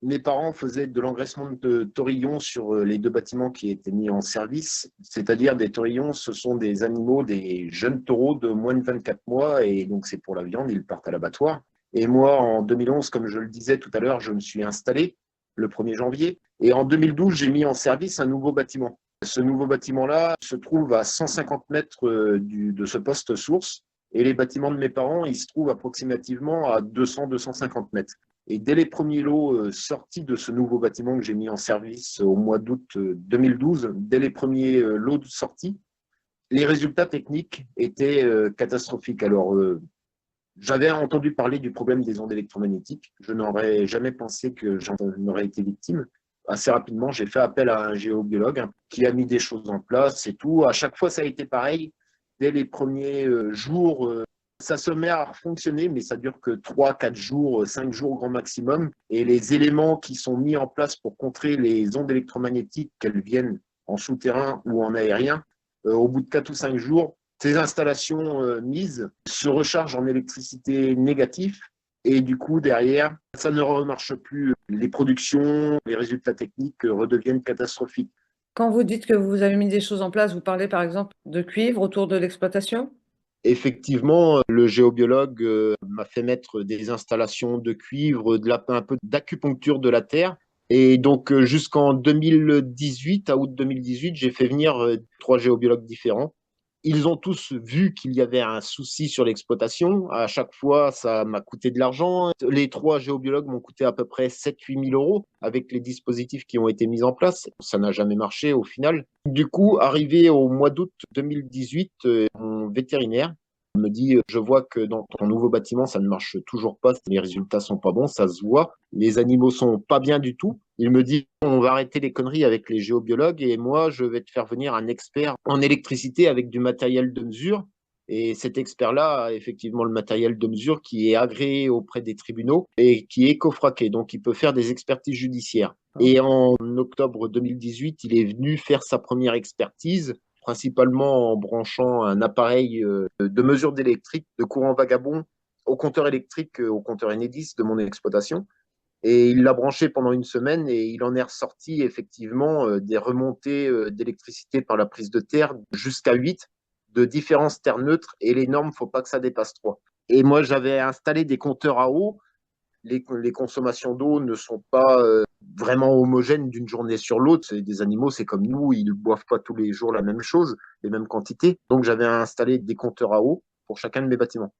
Mes parents faisaient de l'engraissement de taurillons sur les deux bâtiments qui étaient mis en service, c'est-à-dire des taurillons, ce sont des animaux, des jeunes taureaux de moins de 24 mois, et donc c'est pour la viande, ils partent à l'abattoir. Et moi, en 2011, comme je le disais tout à l'heure, je me suis installé le 1er janvier, et en 2012, j'ai mis en service un nouveau bâtiment. Ce nouveau bâtiment-là se trouve à 150 mètres de ce poste source, et les bâtiments de mes parents, ils se trouvent approximativement à 200-250 mètres. Et dès les premiers lots sortis de ce nouveau bâtiment que j'ai mis en service au mois d'août 2012, dès les premiers lots sortis, les résultats techniques étaient catastrophiques. Alors, j'avais entendu parler du problème des ondes électromagnétiques. Je n'aurais jamais pensé que j'en aurais été victime. Assez rapidement, j'ai fait appel à un géobiologue qui a mis des choses en place et tout. À chaque fois, ça a été pareil. Dès les premiers jours, ça se met à fonctionner, mais ça dure que 3, 4 jours, 5 jours au grand maximum. Et les éléments qui sont mis en place pour contrer les ondes électromagnétiques, qu'elles viennent en souterrain ou en aérien, au bout de 4 ou 5 jours, ces installations mises se rechargent en électricité négative. Et du coup, derrière, ça ne remarche plus. Les productions, les résultats techniques redeviennent catastrophiques. Quand vous dites que vous avez mis des choses en place, vous parlez par exemple de cuivre autour de l'exploitation? Effectivement, le géobiologue m'a fait mettre des installations de cuivre, un peu d'acupuncture de la terre. Et donc, jusqu'en 2018, à août 2018, j'ai fait venir 3 géobiologues différents. Ils ont tous vu qu'il y avait un souci sur l'exploitation. À chaque fois, ça m'a coûté de l'argent. Les 3 géobiologues m'ont coûté à peu près 7 000 à 8 000 euros avec les dispositifs qui ont été mis en place. Ça n'a jamais marché au final. Du coup, arrivé au mois d'août 2018, mon vétérinaire me dit, je vois que dans ton nouveau bâtiment, ça ne marche toujours pas, les résultats sont pas bons, ça se voit, les animaux sont pas bien du tout. Il me dit, on va arrêter les conneries avec les géobiologues et moi, je vais te faire venir un expert en électricité avec du matériel de mesure. Et cet expert-là a effectivement le matériel de mesure qui est agréé auprès des tribunaux et qui est cofraqué, donc il peut faire des expertises judiciaires. Et en octobre 2018, il est venu faire sa première expertise principalement en branchant un appareil de mesure d'électrique, de courant vagabond au compteur électrique, au compteur Enedis de mon exploitation. Et il l'a branché pendant une semaine et il en est ressorti effectivement des remontées d'électricité par la prise de terre jusqu'à 8 de différences terres neutres et les normes, il ne faut pas que ça dépasse 3. Et moi, j'avais installé des compteurs à eau. Les consommations d'eau ne sont pas vraiment homogènes d'une journée sur l'autre. C'est des animaux, c'est comme nous, ils ne boivent pas tous les jours la même chose, les mêmes quantités. Donc j'avais installé des compteurs à eau pour chacun de mes bâtiments.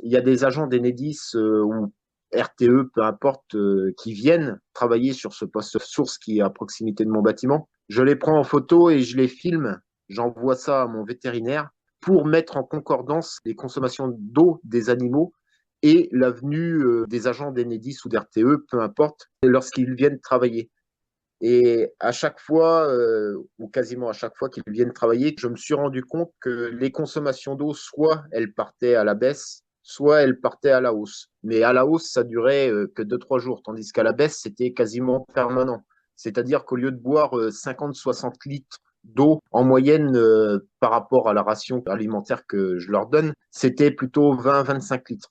Il y a des agents d'Enedis ou RTE, peu importe, qui viennent travailler sur ce poste source qui est à proximité de mon bâtiment. Je les prends en photo et je les filme. J'envoie ça à mon vétérinaire pour mettre en concordance les consommations d'eau des animaux et la venue des agents d'Enedis ou d'RTE, peu importe, lorsqu'ils viennent travailler. Et à chaque fois, ou quasiment à chaque fois qu'ils viennent travailler, je me suis rendu compte que les consommations d'eau, soit elles partaient à la baisse, soit elles partaient à la hausse. Mais à la hausse, ça durait que 2-3 jours, tandis qu'à la baisse, c'était quasiment permanent. C'est-à-dire qu'au lieu de boire 50-60 litres d'eau en moyenne par rapport à la ration alimentaire que je leur donne, c'était plutôt 20-25 litres.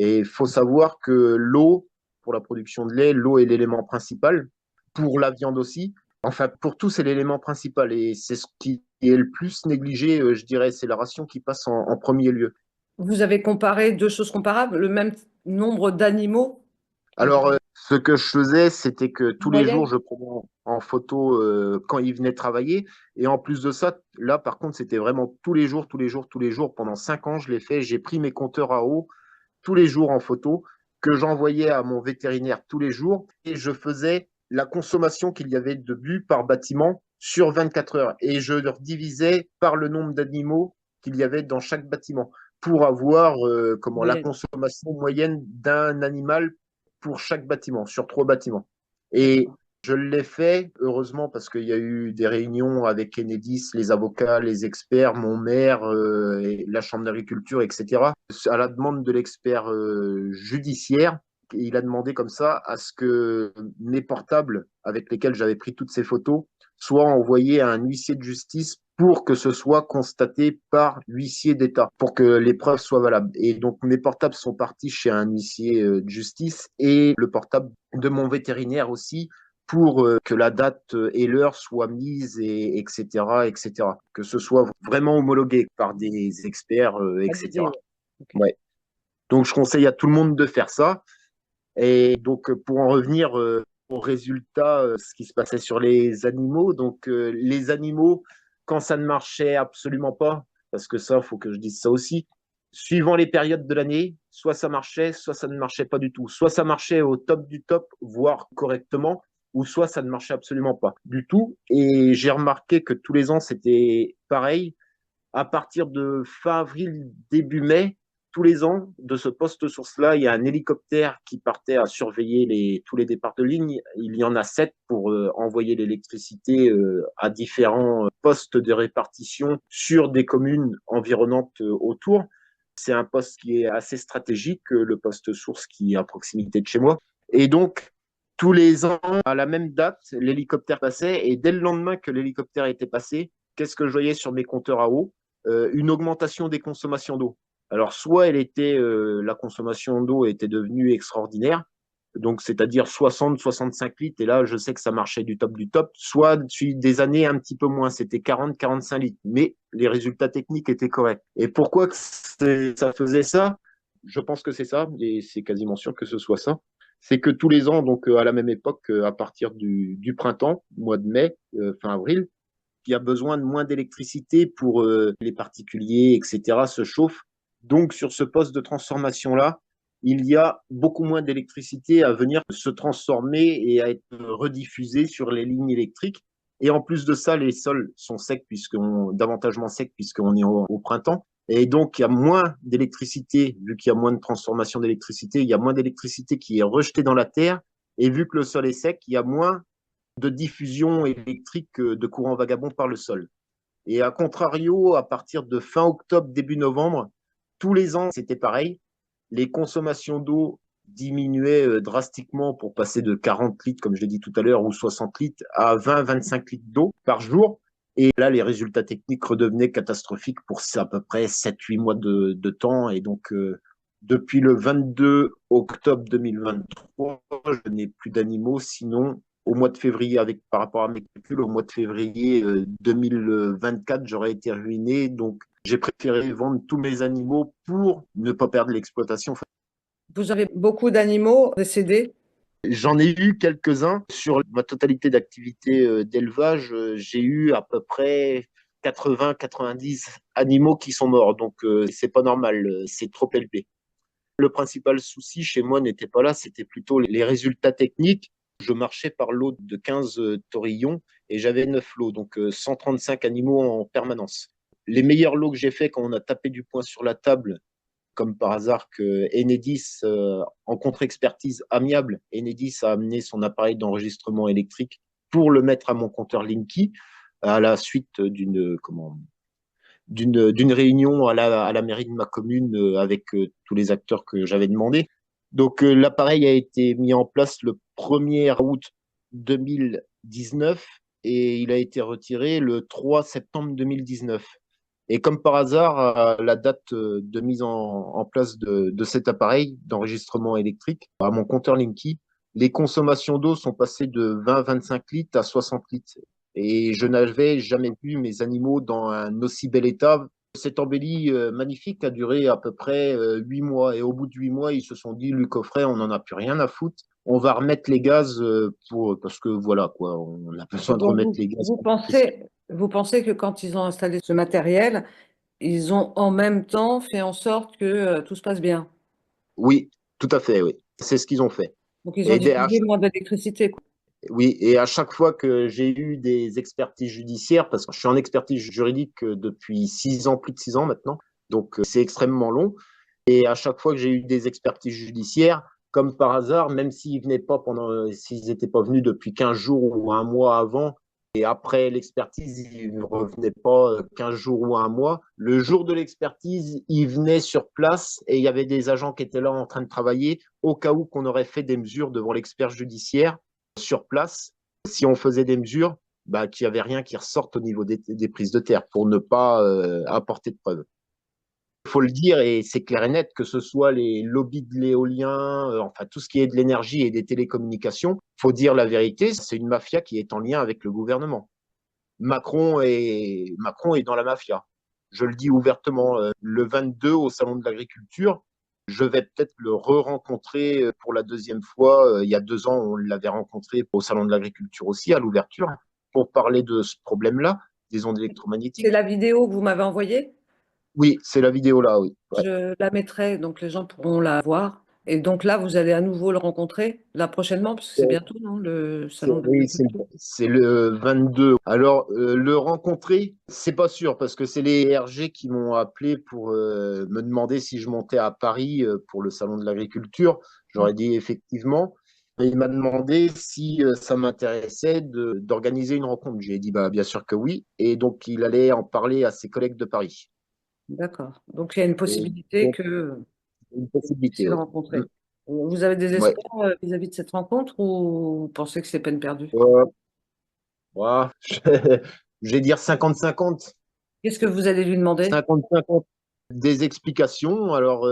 Et il faut savoir que l'eau, pour la production de lait, l'eau est l'élément principal. Pour la viande aussi. Enfin, pour tout, c'est l'élément principal. Et c'est ce qui est le plus négligé, je dirais. C'est la ration qui passe en premier lieu. Vous avez comparé deux choses comparables, le même nombre d'animaux Alors, ce que je faisais, c'était que en tous les jours, moyenne? je prenais en photo quand ils venaient travailler. Et en plus de ça, là, par contre, c'était vraiment tous les jours, tous les jours, tous les jours. Pendant 5 ans, je l'ai fait. J'ai pris mes compteurs à eau tous les jours en photo que j'envoyais à mon vétérinaire tous les jours. Et je faisais la consommation qu'il y avait de bu par bâtiment sur 24 heures. Et je leur divisais par le nombre d'animaux qu'il y avait dans chaque bâtiment pour avoir la Moyenne. consommation moyenne d'un animal pour chaque bâtiment, sur 3 bâtiments. Et je l'ai fait, heureusement, parce qu'il y a eu des réunions avec Enedis, les avocats, les experts, mon maire, et la Chambre d'agriculture, etc. À la demande de l'expert judiciaire, il a demandé comme ça à ce que mes portables avec lesquels j'avais pris toutes ces photos soient envoyés à un huissier de justice pour que ce soit constaté par l'huissier d'État, pour que les preuves soient valables. Et donc mes portables sont partis chez un huissier de justice et le portable de mon vétérinaire aussi, pour que la date et l'heure soient mises, et, etc., etc. Que ce soit vraiment homologué par des experts, Validé, etc. ouais. Ok. Ouais. Donc, je conseille à tout le monde de faire ça. Et donc, pour en revenir au résultat, ce qui se passait sur les animaux, donc les animaux, quand ça ne marchait absolument pas, parce que ça, il faut que je dise ça aussi, suivant les périodes de l'année, soit ça marchait, soit ça ne marchait pas du tout. Soit ça marchait au top du top, voire correctement, ou soit ça ne marchait absolument pas du tout. Et j'ai remarqué que tous les ans, c'était pareil. À partir de fin avril, début mai, tous les ans, de ce poste source-là, il y a un hélicoptère qui partait à surveiller tous les départs de ligne. Il y en a 7 pour envoyer l'électricité à différents postes de répartition sur des communes environnantes autour. C'est un poste qui est assez stratégique, le poste source qui est à proximité de chez moi. Et donc, tous les ans, à la même date, l'hélicoptère passait. Et dès le lendemain que l'hélicoptère était passé, qu'est-ce que je voyais sur mes compteurs à eau? Une augmentation des consommations d'eau. Alors, soit la consommation d'eau était devenue extraordinaire, donc c'est-à-dire 60-65 litres, et là, je sais que ça marchait du top, soit depuis des années un petit peu moins, c'était 40-45 litres, mais les résultats techniques étaient corrects. Et pourquoi ça faisait ça? Je pense que c'est ça, et c'est quasiment sûr que ce soit ça. C'est que tous les ans, donc à la même époque, à partir du printemps, mois de mai, fin avril, qui a besoin de moins d'électricité pour les particuliers, etc., se chauffe. Donc, sur ce poste de transformation-là, il y a beaucoup moins d'électricité à venir se transformer et à être rediffusée sur les lignes électriques. Et en plus de ça, les sols sont secs, davantagement secs, puisqu'on est au printemps. Et donc, il y a moins d'électricité, vu qu'il y a moins de transformation d'électricité, il y a moins d'électricité qui est rejetée dans la terre. Et vu que le sol est sec, il y a moins de diffusion électrique de courant vagabond par le sol. Et à contrario, à partir de fin octobre, début novembre, tous les ans, c'était pareil. Les consommations d'eau diminuaient drastiquement pour passer de 40 litres, comme je l'ai dit tout à l'heure, ou 60 litres, à 20-25 litres d'eau par jour. Et là, les résultats techniques redevenaient catastrophiques pour à peu près 7-8 mois de temps. Et donc, depuis le 22 octobre 2023, je n'ai plus d'animaux. Sinon, au mois de février, par rapport à mes calculs, au mois de février 2024, j'aurais été ruiné. Donc, j'ai préféré vendre tous mes animaux pour ne pas perdre l'exploitation. Vous avez beaucoup d'animaux décédés? J'en ai eu quelques-uns. Sur ma totalité d'activité d'élevage, j'ai eu à peu près 80-90 animaux qui sont morts. Donc, c'est pas normal, c'est trop élevé. Le principal souci chez moi n'était pas là, c'était plutôt les résultats techniques. Je marchais par lot de 15 taurillons et j'avais 9 lots, donc 135 animaux en permanence. Les meilleurs lots que j'ai faits quand on a tapé du poing sur la table, comme par hasard que Enedis, en contre-expertise amiable, Enedis a amené son appareil d'enregistrement électrique pour le mettre à mon compteur Linky à la suite d'une réunion à la mairie de ma commune avec tous les acteurs que j'avais demandé. Donc l'appareil a été mis en place le 1er août 2019 et il a été retiré le 3 septembre 2019. Et comme par hasard, à la date de mise en place de cet appareil d'enregistrement électrique, à mon compteur Linky, les consommations d'eau sont passées de 20-25 litres à 60 litres. Et je n'avais jamais vu mes animaux dans un aussi bel état. Cette embellie magnifique a duré à peu près 8 mois. Et au bout de 8 mois, ils se sont dit, Luc Coffret, on n'en a plus rien à foutre. On va remettre les gaz parce que voilà, quoi, on a besoin de Donc, remettre les gaz. vous pensez que quand ils ont installé ce matériel, ils ont en même temps fait en sorte que tout se passe bien? Oui, tout à fait, oui. C'est ce qu'ils ont fait. Donc, ils ont Et diffusé moins d'électricité, quoi. oui, et à chaque fois que j'ai eu des expertises judiciaires, parce que je suis en expertise juridique depuis 6 ans, plus de 6 ans maintenant, donc c'est extrêmement long. Et à chaque fois que j'ai eu des expertises judiciaires, comme par hasard, même s'ils n'étaient pas venus depuis 15 jours ou un mois avant, et après l'expertise, ils ne revenaient pas 15 jours ou un mois. Le jour de l'expertise, ils venaient sur place et il y avait des agents qui étaient là en train de travailler au cas où qu'on aurait fait des mesures devant l'expert judiciaire sur place. Si on faisait des mesures, bah, qu'il n'y avait rien qui ressorte au niveau des prises de terre pour ne pas apporter de preuves. Il faut le dire, et c'est clair et net, que ce soit les lobbies de l'éolien, enfin tout ce qui est de l'énergie et des télécommunications, il faut dire la vérité, c'est une mafia qui est en lien avec le gouvernement. Macron est dans la mafia. Je le dis ouvertement, le 22 au Salon de l'Agriculture, je vais peut-être le re-rencontrer pour la deuxième fois. Il y a 2 ans, on l'avait rencontré au Salon de l'Agriculture aussi, à l'ouverture, pour parler de ce problème-là, des ondes C'est électromagnétiques. la vidéo que vous m'avez envoyée. Oui, c'est la vidéo là, oui. Ouais. Je la mettrai, donc les gens pourront la voir. Et donc là, vous allez à nouveau le rencontrer, là prochainement, parce que c'est bientôt, non, le salon de Oui, l'agriculture. c'est le 22. Alors, le rencontrer, c'est pas sûr parce que c'est les RG qui m'ont appelé pour me demander si je montais à Paris pour le salon de l'agriculture. J'aurais dit effectivement. Et il m'a demandé si ça m'intéressait d'organiser une rencontre. J'ai dit bah, bien sûr que oui. Et donc, il allait en parler à ses collègues de Paris. D'accord. Donc il y a une Et possibilité donc, que une vous puissiez possibilité, le oui. rencontrer. Vous avez des Ouais. espoirs vis-à-vis de cette rencontre ou vous pensez que c'est peine perdue? Ouais. Je vais dire 50-50. Qu'est-ce que vous allez lui demander? 50-50 des explications. Alors,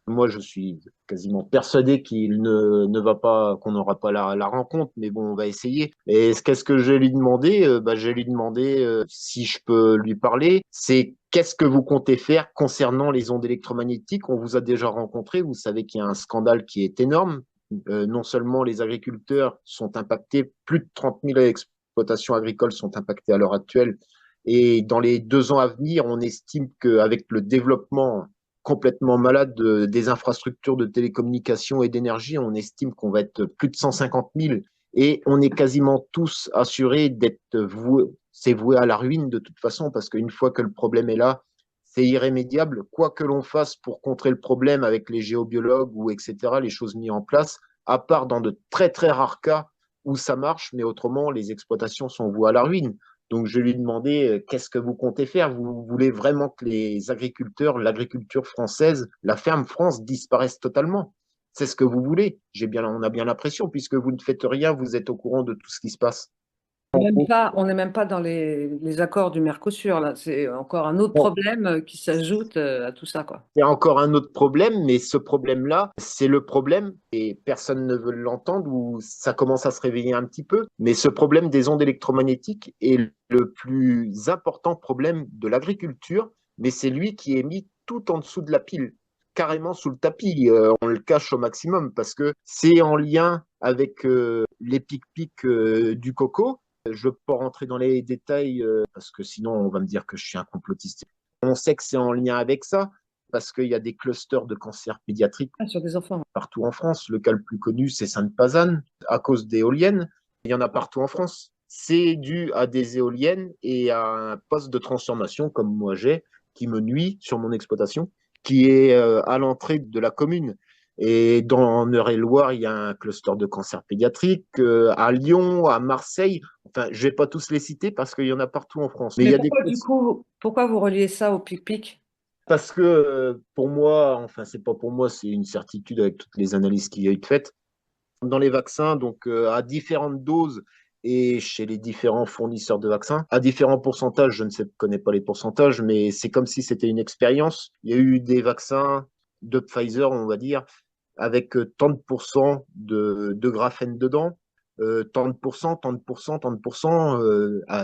moi, je suis quasiment persuadé qu'il ne va pas, qu'on n'aura pas la rencontre, mais bon, on va essayer. Et qu'est-ce que je vais lui demander? Bah, je vais lui demander si je peux lui parler. C'est qu'est-ce que vous comptez faire concernant les ondes électromagnétiques? On vous a déjà rencontré. Vous savez qu'il y a un scandale qui est énorme. Non seulement les agriculteurs sont impactés, plus de 30 000 exploitations agricoles sont impactées à l'heure actuelle et dans les 2 ans à venir, on estime qu'avec le développement complètement malade des infrastructures de télécommunications et d'énergie, on estime qu'on va être plus de 150 000 et on est quasiment tous assurés d'être voués, c'est voué à la ruine de toute façon parce qu'une fois que le problème est là, c'est irrémédiable. Quoi que l'on fasse pour contrer le problème avec les géobiologues ou etc., les choses mises en place, à part dans de très très rares cas où ça marche, mais autrement, les exploitations sont vouées à la ruine. Donc, je lui demandais qu'est-ce que vous comptez faire? Vous voulez vraiment que les agriculteurs, l'agriculture française, la ferme France disparaisse totalement? C'est ce que vous voulez? On a bien l'impression, puisque vous ne faites rien, vous êtes au courant de tout ce qui se passe. On n'est même pas dans les accords du Mercosur, là. C'est encore un autre Bon, problème qui s'ajoute à tout ça, quoi. c'est encore un autre problème, mais ce problème-là, c'est le problème, et personne ne veut l'entendre, ou ça commence à se réveiller un petit peu, mais ce problème des ondes électromagnétiques est le plus important problème de l'agriculture, mais c'est lui qui est mis tout en dessous de la pile, carrément sous le tapis. On le cache au maximum parce que c'est en lien avec les pics-pics du coco. Je ne peux pas rentrer dans les détails parce que sinon on va me dire que je suis un complotiste. On sait que c'est en lien avec ça parce qu'il y a des clusters de cancer pédiatrique Ah, sur des enfants. partout en France. Le cas le plus connu, c'est Sainte-Pazanne, à cause d'éoliennes. Il y en a partout en France. C'est dû à des éoliennes et à un poste de transformation comme moi j'ai, qui me nuit sur mon exploitation, qui est à l'entrée de la commune. Et dans Eure-et-Loir, il y a un cluster de cancer pédiatrique, à Lyon, à Marseille. Enfin, je ne vais pas tous les citer parce qu'il y en a partout en France. Mais il Mais y a des pourquoi, du coup, pourquoi vous reliez ça au pic-pic? parce que pour moi, enfin, c'est pas pour moi, c'est une certitude avec toutes les analyses qu'il y a eu de faites. Dans les vaccins, donc à différentes doses et chez les différents fournisseurs de vaccins, à différents pourcentages, je ne sais, connais pas les pourcentages, mais c'est comme si c'était une expérience. Il y a eu des vaccins de Pfizer, on va dire, avec tant de pourcents de graphène dedans, tant de pourcents, tant de pourcents, tant de pourcents,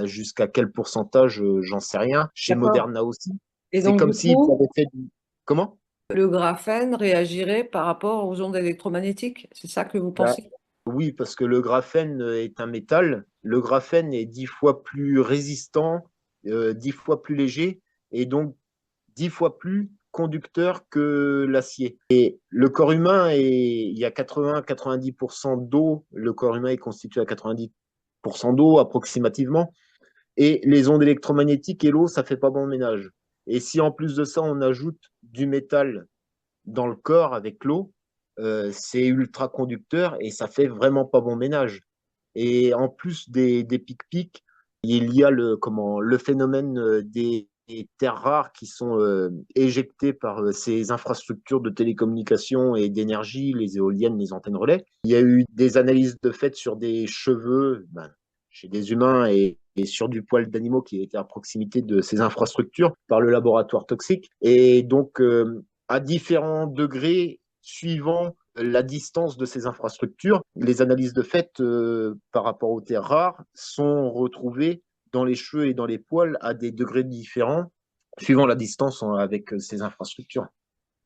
jusqu'à quel pourcentage, j'en sais rien. Chez D'accord. Moderna aussi. Et C'est donc, comme du s'ils coup, avaient fait du... Comment? le graphène réagirait par rapport aux ondes électromagnétiques. C'est ça que vous Bah, pensez? oui, parce que le graphène est un métal. Le graphène est 10 fois plus résistant, 10 fois plus léger, et donc 10 fois plus conducteur que l'acier. Et le corps humain, il y a 80-90% d'eau. Le corps humain est constitué à 90% d'eau approximativement. Et les ondes électromagnétiques et l'eau, ça fait pas bon ménage. Et si en plus de ça, on ajoute du métal dans le corps avec l'eau, c'est ultra conducteur et ça fait vraiment pas bon ménage. Et en plus des pics-pics, il y a le phénomène des terres rares qui sont éjectées par ces infrastructures de télécommunications et d'énergie, les éoliennes, les antennes relais. Il y a eu des analyses de fait sur des cheveux chez des humains et sur du poil d'animaux qui étaient à proximité de ces infrastructures par le laboratoire toxique. Et donc, à différents degrés, suivant la distance de ces infrastructures, les analyses de fait par rapport aux terres rares sont retrouvées dans les cheveux et dans les poils à des degrés différents, suivant la distance avec ces infrastructures.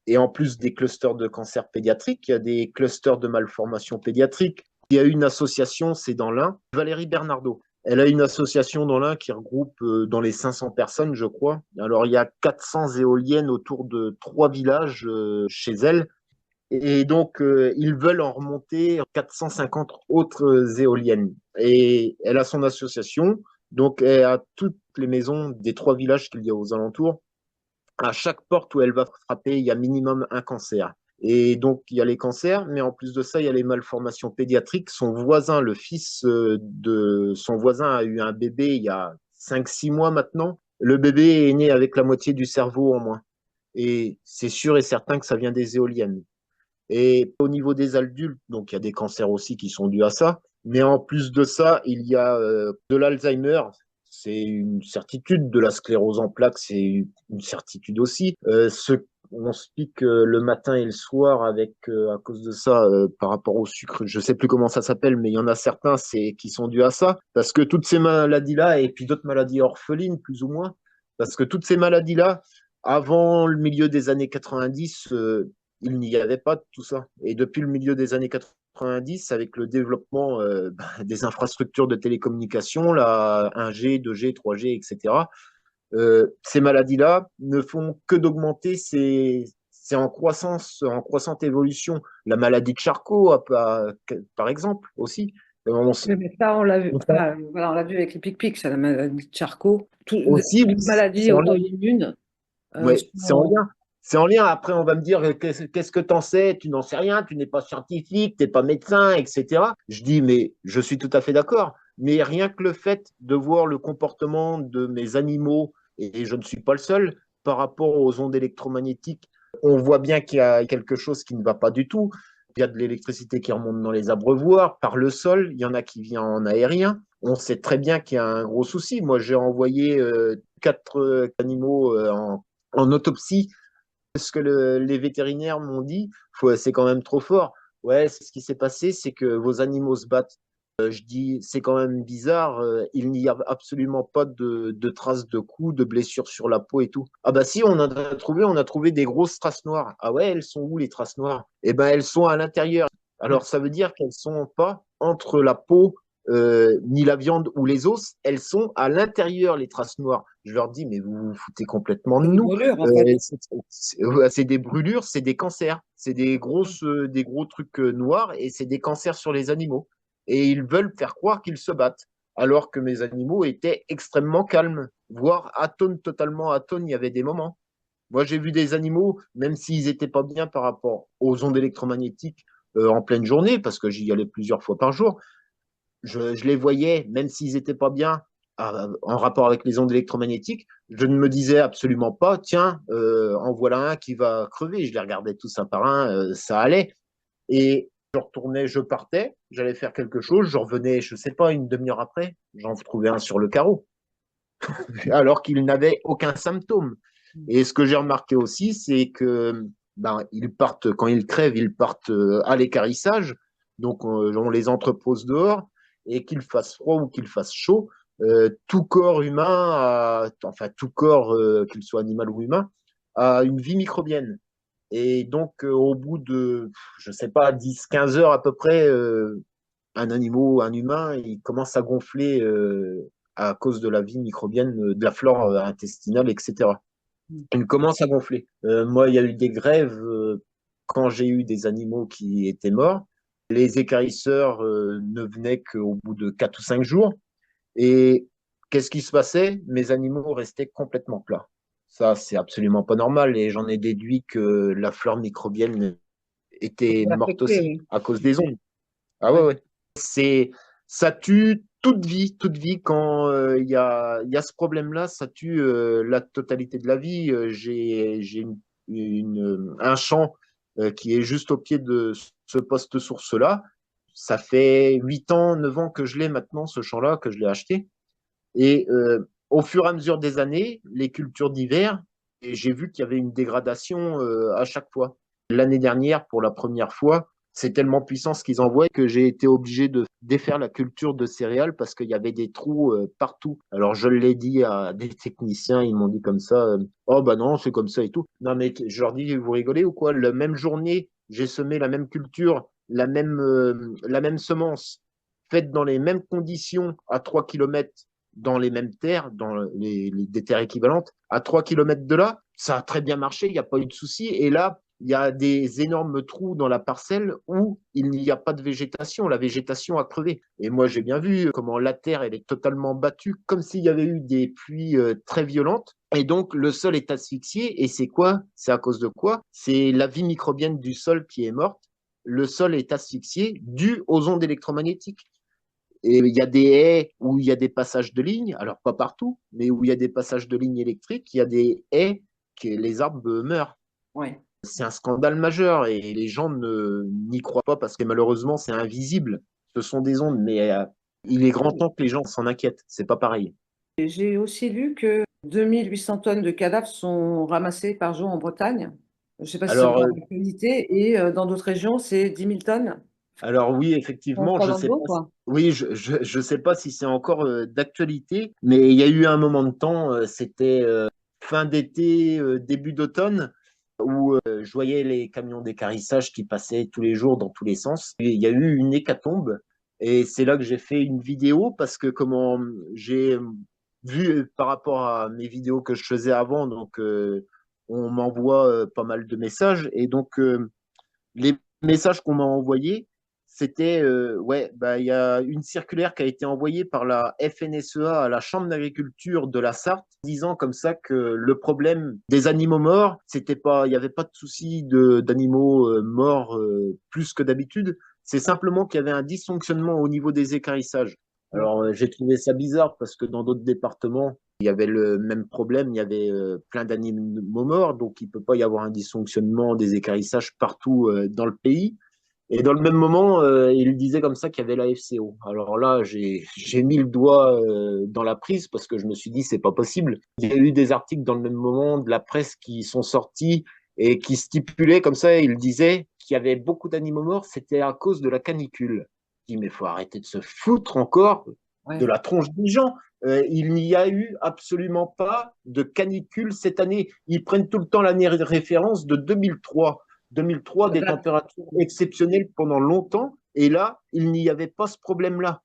Et en plus des clusters de cancer pédiatrique, il y a des clusters de malformations pédiatriques. Il y a une association, c'est dans l'Ain, Valérie Bernardo. Elle a une association dans l'Ain qui regroupe dans les 500 personnes, je crois. Alors, il y a 400 éoliennes autour de 3 villages chez elle. Et donc, ils veulent en remonter 450 autres éoliennes. Et elle a son association. Donc, elle a toutes les maisons des 3 villages qu'il y a aux alentours. À chaque porte où elle va frapper, il y a minimum un cancer. Et donc, il y a les cancers, mais en plus de ça, il y a les malformations pédiatriques. Son voisin, le fils de son voisin, a eu un bébé il y a 5-6 mois maintenant. Le bébé est né avec la moitié du cerveau en moins. Et c'est sûr et certain que ça vient des éoliennes. Et au niveau des adultes, donc il y a des cancers aussi qui sont dus à ça. Mais en plus de ça, il y a de l'Alzheimer. C'est une certitude. De la sclérose en plaques, c'est une certitude aussi. On se pique le matin et le soir avec, à cause de ça, par rapport au sucre. Je sais plus comment ça s'appelle, mais il y en a certains qui sont dus à ça. Parce que toutes ces maladies-là, et puis d'autres maladies orphelines, plus ou moins, parce que toutes ces maladies-là, avant le milieu des années 90, il n'y avait pas de tout ça. Et depuis le milieu des années 90, avec le développement des infrastructures de télécommunications, la 1G, 2G, 3G, etc., ces maladies-là ne font que d'augmenter. C'est en croissante évolution. La maladie de Charcot, par exemple, aussi. On, Oui, mais ça, on l'a vu. Enfin, voilà, on l'a vu avec les pic-pics, c'est la maladie de Charcot. aussi, Toutes oui, les maladies c'est en lien. auto-immunes Ouais, c'est en sont. lien. C'est en lien. Après, on va me dire, qu'est-ce que tu en sais? Tu n'en sais rien, tu n'es pas scientifique, tu n'es pas médecin, etc. Je dis, mais je suis tout à fait d'accord. Mais rien que le fait de voir le comportement de mes animaux, et je ne suis pas le seul, par rapport aux ondes électromagnétiques, on voit bien qu'il y a quelque chose qui ne va pas du tout. Il y a de l'électricité qui remonte dans les abreuvoirs, par le sol, il y en a qui vient en aérien. on sait très bien qu'il y a un gros souci. Moi, j'ai envoyé 4 animaux en autopsie. Ce que les vétérinaires m'ont dit, c'est quand même trop fort. Ouais, ce qui s'est passé, c'est que vos animaux se battent. Je dis, c'est quand même bizarre. Il n'y a absolument pas de traces de coups, de blessures sur la peau et tout. Ah bah si, on a trouvé des grosses traces noires. Ah ouais, elles sont où les traces noires? Eh ben, elles sont à l'intérieur. Alors, ça veut dire qu'elles sont pas entre la peau, ni la viande ou les os. Elles sont à l'intérieur, les traces noires. Je leur dis, mais vous vous foutez complètement de C'est des nous. brûlures, en fait. C'est des brûlures, c'est des cancers, c'est des gros trucs noirs et c'est des cancers sur les animaux. Et ils veulent faire croire qu'ils se battent, alors que mes animaux étaient extrêmement calmes, voire totalement atones, il y avait des moments. Moi, j'ai vu des animaux, même s'ils n'étaient pas bien par rapport aux ondes électromagnétiques en pleine journée, parce que j'y allais plusieurs fois par jour, je les voyais, même s'ils n'étaient pas bien en rapport avec les ondes électromagnétiques, je ne me disais absolument pas, tiens, en voilà un qui va crever. Je les regardais tous un par un, ça allait. Et je retournais, je partais, j'allais faire quelque chose, je revenais, je ne sais pas, une demi-heure après, j'en trouvais un sur le carreau, alors qu'il n'avait aucun symptôme. Et ce que j'ai remarqué aussi, c'est que ils partent, quand ils crèvent, ils partent à l'équarrissage. Donc, on les entrepose dehors et qu'il fasse froid ou qu'il fasse chaud, tout corps humain, enfin tout corps, qu'il soit animal ou humain, a une vie microbienne. Et donc, au bout de, je ne sais pas, 10, 15 heures à peu près, un humain, il commence à gonfler à cause de la vie microbienne, de la flore intestinale, etc. Il commence à gonfler. Moi, il y a eu des grèves quand j'ai eu des animaux qui étaient morts. Les équarrisseurs ne venaient qu'au bout de 4 ou 5 jours. Et qu'est-ce qui se passait? Mes animaux restaient complètement plats. Ça, c'est absolument pas normal. Et j'en ai déduit que la flore microbienne était morte Affecté, aussi oui. à cause des ondes. Ah ouais, Ouais. ouais. Ça tue toute vie quand il y a ce problème-là, ça tue la totalité de la vie. J'ai un champ qui est juste au pied de ce poste source-là. Ça fait 8 ans, 9 ans que je l'ai maintenant, ce champ-là, que je l'ai acheté. Et au fur et à mesure des années, les cultures d'hiver, et j'ai vu qu'il y avait une dégradation à chaque fois. L'année dernière, pour la première fois, c'est tellement puissant ce qu'ils envoient que j'ai été obligé de défaire la culture de céréales parce qu'il y avait des trous partout. Alors je l'ai dit à des techniciens, ils m'ont dit comme ça, oh bah non, c'est comme ça et tout. Non mais je leur dis, vous rigolez ou quoi? La même journée, j'ai semé la même culture, la même semence, faite dans les mêmes conditions à 3 kilomètres dans les mêmes terres, dans des terres équivalentes, à 3 kilomètres de là, ça a très bien marché, il n'y a pas eu de souci. Et là, il y a des énormes trous dans la parcelle où il n'y a pas de végétation. La végétation a crevé. Et moi, j'ai bien vu comment la terre, elle est totalement battue, comme s'il y avait eu des pluies très violentes. Et donc, le sol est asphyxié. Et c'est quoi? C'est à cause de quoi? C'est la vie microbienne du sol qui est morte. Le sol est asphyxié dû aux ondes électromagnétiques. Et il y a des haies où il y a des passages de lignes, alors pas partout, mais où il y a des passages de lignes électriques, il y a des haies que les arbres meurent. Ouais. C'est un scandale majeur et les gens n'y croient pas parce que malheureusement c'est invisible. Ce sont des ondes, mais il est grand temps que les gens s'en inquiètent. C'est pas pareil. Et j'ai aussi lu que 2800 tonnes de cadavres sont ramassées par jour en Bretagne. Je ne sais pas si c'est Alors, encore d'actualité. Et dans d'autres régions, c'est 10 000 tonnes. alors oui, On effectivement, croit je dans le sais dos, pas. quoi. Oui, je sais pas si c'est encore d'actualité, mais il y a eu un moment de temps, c'était fin d'été, début d'automne, où je voyais les camions d'équarrissage qui passaient tous les jours dans tous les sens. Et il y a eu une hécatombe, et c'est là que j'ai fait une vidéo parce que comment j'ai vu par rapport à mes vidéos que je faisais avant, donc on m'envoie pas mal de messages, et donc les messages qu'on m'a envoyés, c'était ouais, bah il y a une circulaire qui a été envoyée par la FNSEA à la Chambre d'agriculture de la Sarthe, disant comme ça que le problème des animaux morts, c'était pas, il n'y avait pas de souci d'animaux morts plus que d'habitude. C'est simplement qu'il y avait un dysfonctionnement au niveau des équarrissages. Alors j'ai trouvé ça bizarre parce que dans d'autres départements, il y avait le même problème, il y avait plein d'animaux morts, donc il ne peut pas y avoir un dysfonctionnement des équarrissages partout dans le pays. Et dans le même moment, il disait comme ça qu'il y avait la FCO. Alors là, j'ai mis le doigt dans la prise parce que je me suis dit, c'est pas possible. Il y a eu des articles dans le même moment de la presse qui sont sortis et qui stipulaient comme ça, il disait qu'il y avait beaucoup d'animaux morts, c'était à cause de la canicule. Je dis, mais il faut arrêter de se foutre encore de Ouais. la tronche des gens. Il n'y a eu absolument pas de canicule cette année. Ils prennent tout le temps l'année de référence de 2003. 2003, Ça des date. températures exceptionnelles pendant longtemps, et là, il n'y avait pas ce problème-là.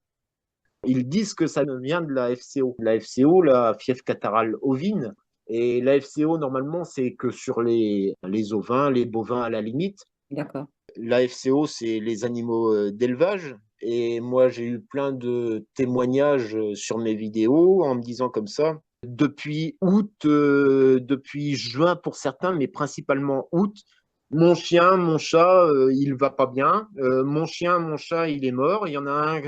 Ils disent que ça vient de la FCO. La FCO, la fièvre catarrhale ovine, et la FCO, normalement, c'est que sur les ovins, les bovins à la limite. D'accord. La FCO, c'est les animaux d'élevage. Et moi, j'ai eu plein de témoignages sur mes vidéos en me disant comme ça, depuis août, depuis juin pour certains, mais principalement août, mon chien, mon chat, il va pas bien. Mon chien, mon chat, il est mort. Il y en a un,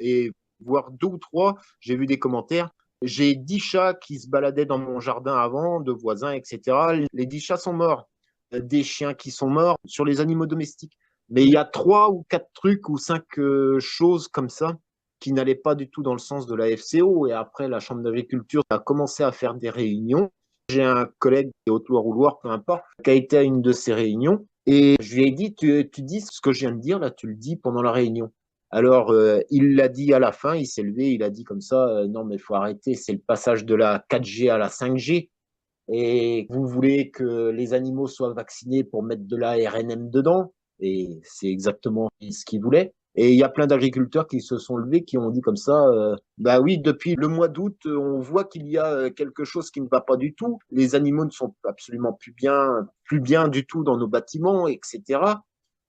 et voire deux ou trois, j'ai vu des commentaires. J'ai 10 chats qui se baladaient dans mon jardin avant, de voisins, etc. Les 10 chats sont morts. Des chiens qui sont morts sur les animaux domestiques. Mais il y a trois ou quatre trucs ou cinq choses comme ça qui n'allaient pas du tout dans le sens de la FCO. Et après, la Chambre d'agriculture a commencé à faire des réunions. J'ai un collègue de Haute-Loire ou Loire, peu importe, qui a été à une de ces réunions. Et je lui ai dit, tu dis ce que je viens de dire, là, tu le dis pendant la réunion. Alors, il l'a dit à la fin, il s'est levé, il a dit comme ça, non, mais il faut arrêter, c'est le passage de la 4G à la 5G. Et vous voulez que les animaux soient vaccinés pour mettre de la RNM dedans, et c'est exactement ce qu'ils voulaient. Et il y a plein d'agriculteurs qui se sont levés, qui ont dit comme ça, bah oui, depuis le mois d'août, on voit qu'il y a quelque chose qui ne va pas du tout. Les animaux ne sont absolument plus bien du tout dans nos bâtiments, etc.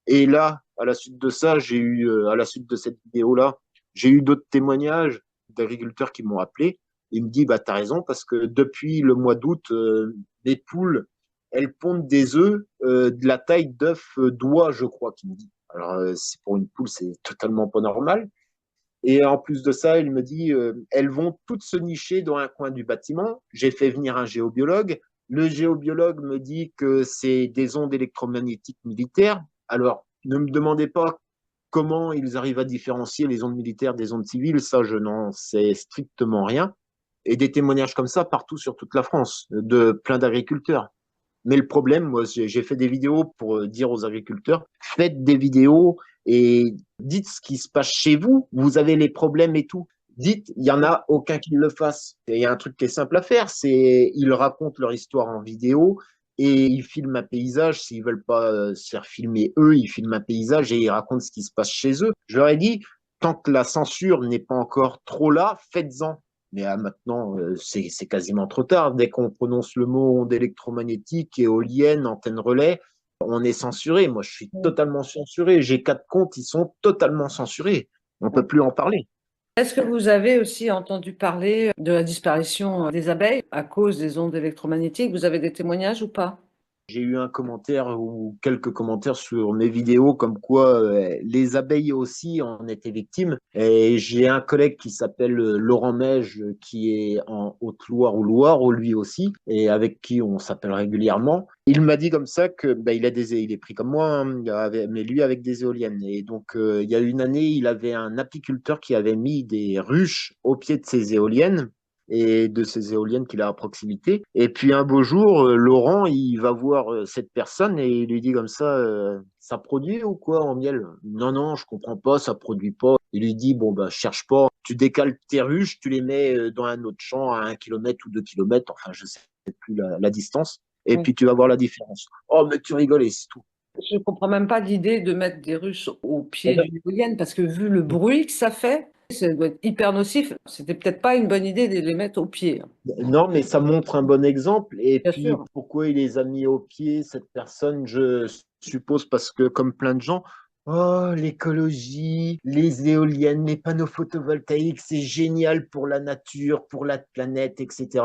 Et là, à la suite de ça, à la suite de cette vidéo-là, j'ai eu d'autres témoignages d'agriculteurs qui m'ont appelé. Il me dit, bah, t'as raison, parce que depuis le mois d'août, les poules, elles pondent des œufs de la taille d'œufs d'oie, je crois, qu'il me dit. Alors, c'est pour une poule, c'est totalement pas normal. Et en plus de ça, il me dit, elles vont toutes se nicher dans un coin du bâtiment. J'ai fait venir un géobiologue. Le géobiologue me dit que c'est des ondes électromagnétiques militaires. Alors, ne me demandez pas comment ils arrivent à différencier les ondes militaires des ondes civiles. Ça, je n'en sais strictement rien. Et des témoignages comme ça partout sur toute la France, de plein d'agriculteurs. Mais le problème, moi, j'ai fait des vidéos pour dire aux agriculteurs, faites des vidéos et dites ce qui se passe chez vous. Vous avez les problèmes et tout. Dites, il y en a aucun qui le fasse. Et il y a un truc qui est simple à faire, c'est ils racontent leur histoire en vidéo et ils filment un paysage. S'ils veulent pas se faire filmer eux, ils filment un paysage et ils racontent ce qui se passe chez eux. Je leur ai dit, tant que la censure n'est pas encore trop là, faites-en. Mais maintenant, c'est quasiment trop tard. Dès qu'on prononce le mot onde électromagnétique, éolienne, antenne relais, on est censuré. Moi, je suis totalement censuré. J'ai 4 comptes, ils sont totalement censurés. On ne peut plus en parler. Est-ce que vous avez aussi entendu parler de la disparition des abeilles à cause des ondes électromagnétiques? Vous avez des témoignages ou pas? J'ai eu un commentaire ou quelques commentaires sur mes vidéos comme quoi les abeilles aussi en étaient victimes. Et j'ai un collègue qui s'appelle Laurent Meige qui est en Haute-Loire ou Loire, lui aussi, et avec qui on s'appelle régulièrement. Il m'a dit comme ça que bah, il est pris comme moi, hein, mais lui avec des éoliennes. Et donc il y a une année, il avait un apiculteur qui avait mis des ruches au pied de ses éoliennes et de ces éoliennes qu'il a à proximité. Et puis un beau jour, Laurent, il va voir cette personne et il lui dit comme ça produit ou quoi en miel? Non, non, je comprends pas, ça produit pas. Il lui dit, bon, bah, cherche pas, tu décales tes ruches, tu les mets dans un autre champ à 1 kilomètre ou 2 kilomètres, enfin, je sais plus la distance, et Oui. puis tu vas voir la différence. Oh, mais tu rigoles, et c'est tout. Je ne comprends même pas l'idée de mettre des ruches au pied d'une éolienne parce que vu le bruit que ça doit être hyper nocif. C'était peut-être pas une bonne idée de les mettre au pied. Non, mais ça montre un bon exemple. Et Bien puis, sûr. pourquoi il les a mis au pied, cette personne? Je suppose parce que, comme plein de gens, oh, l'écologie, les éoliennes, les panneaux photovoltaïques, c'est génial pour la nature, pour la planète, etc.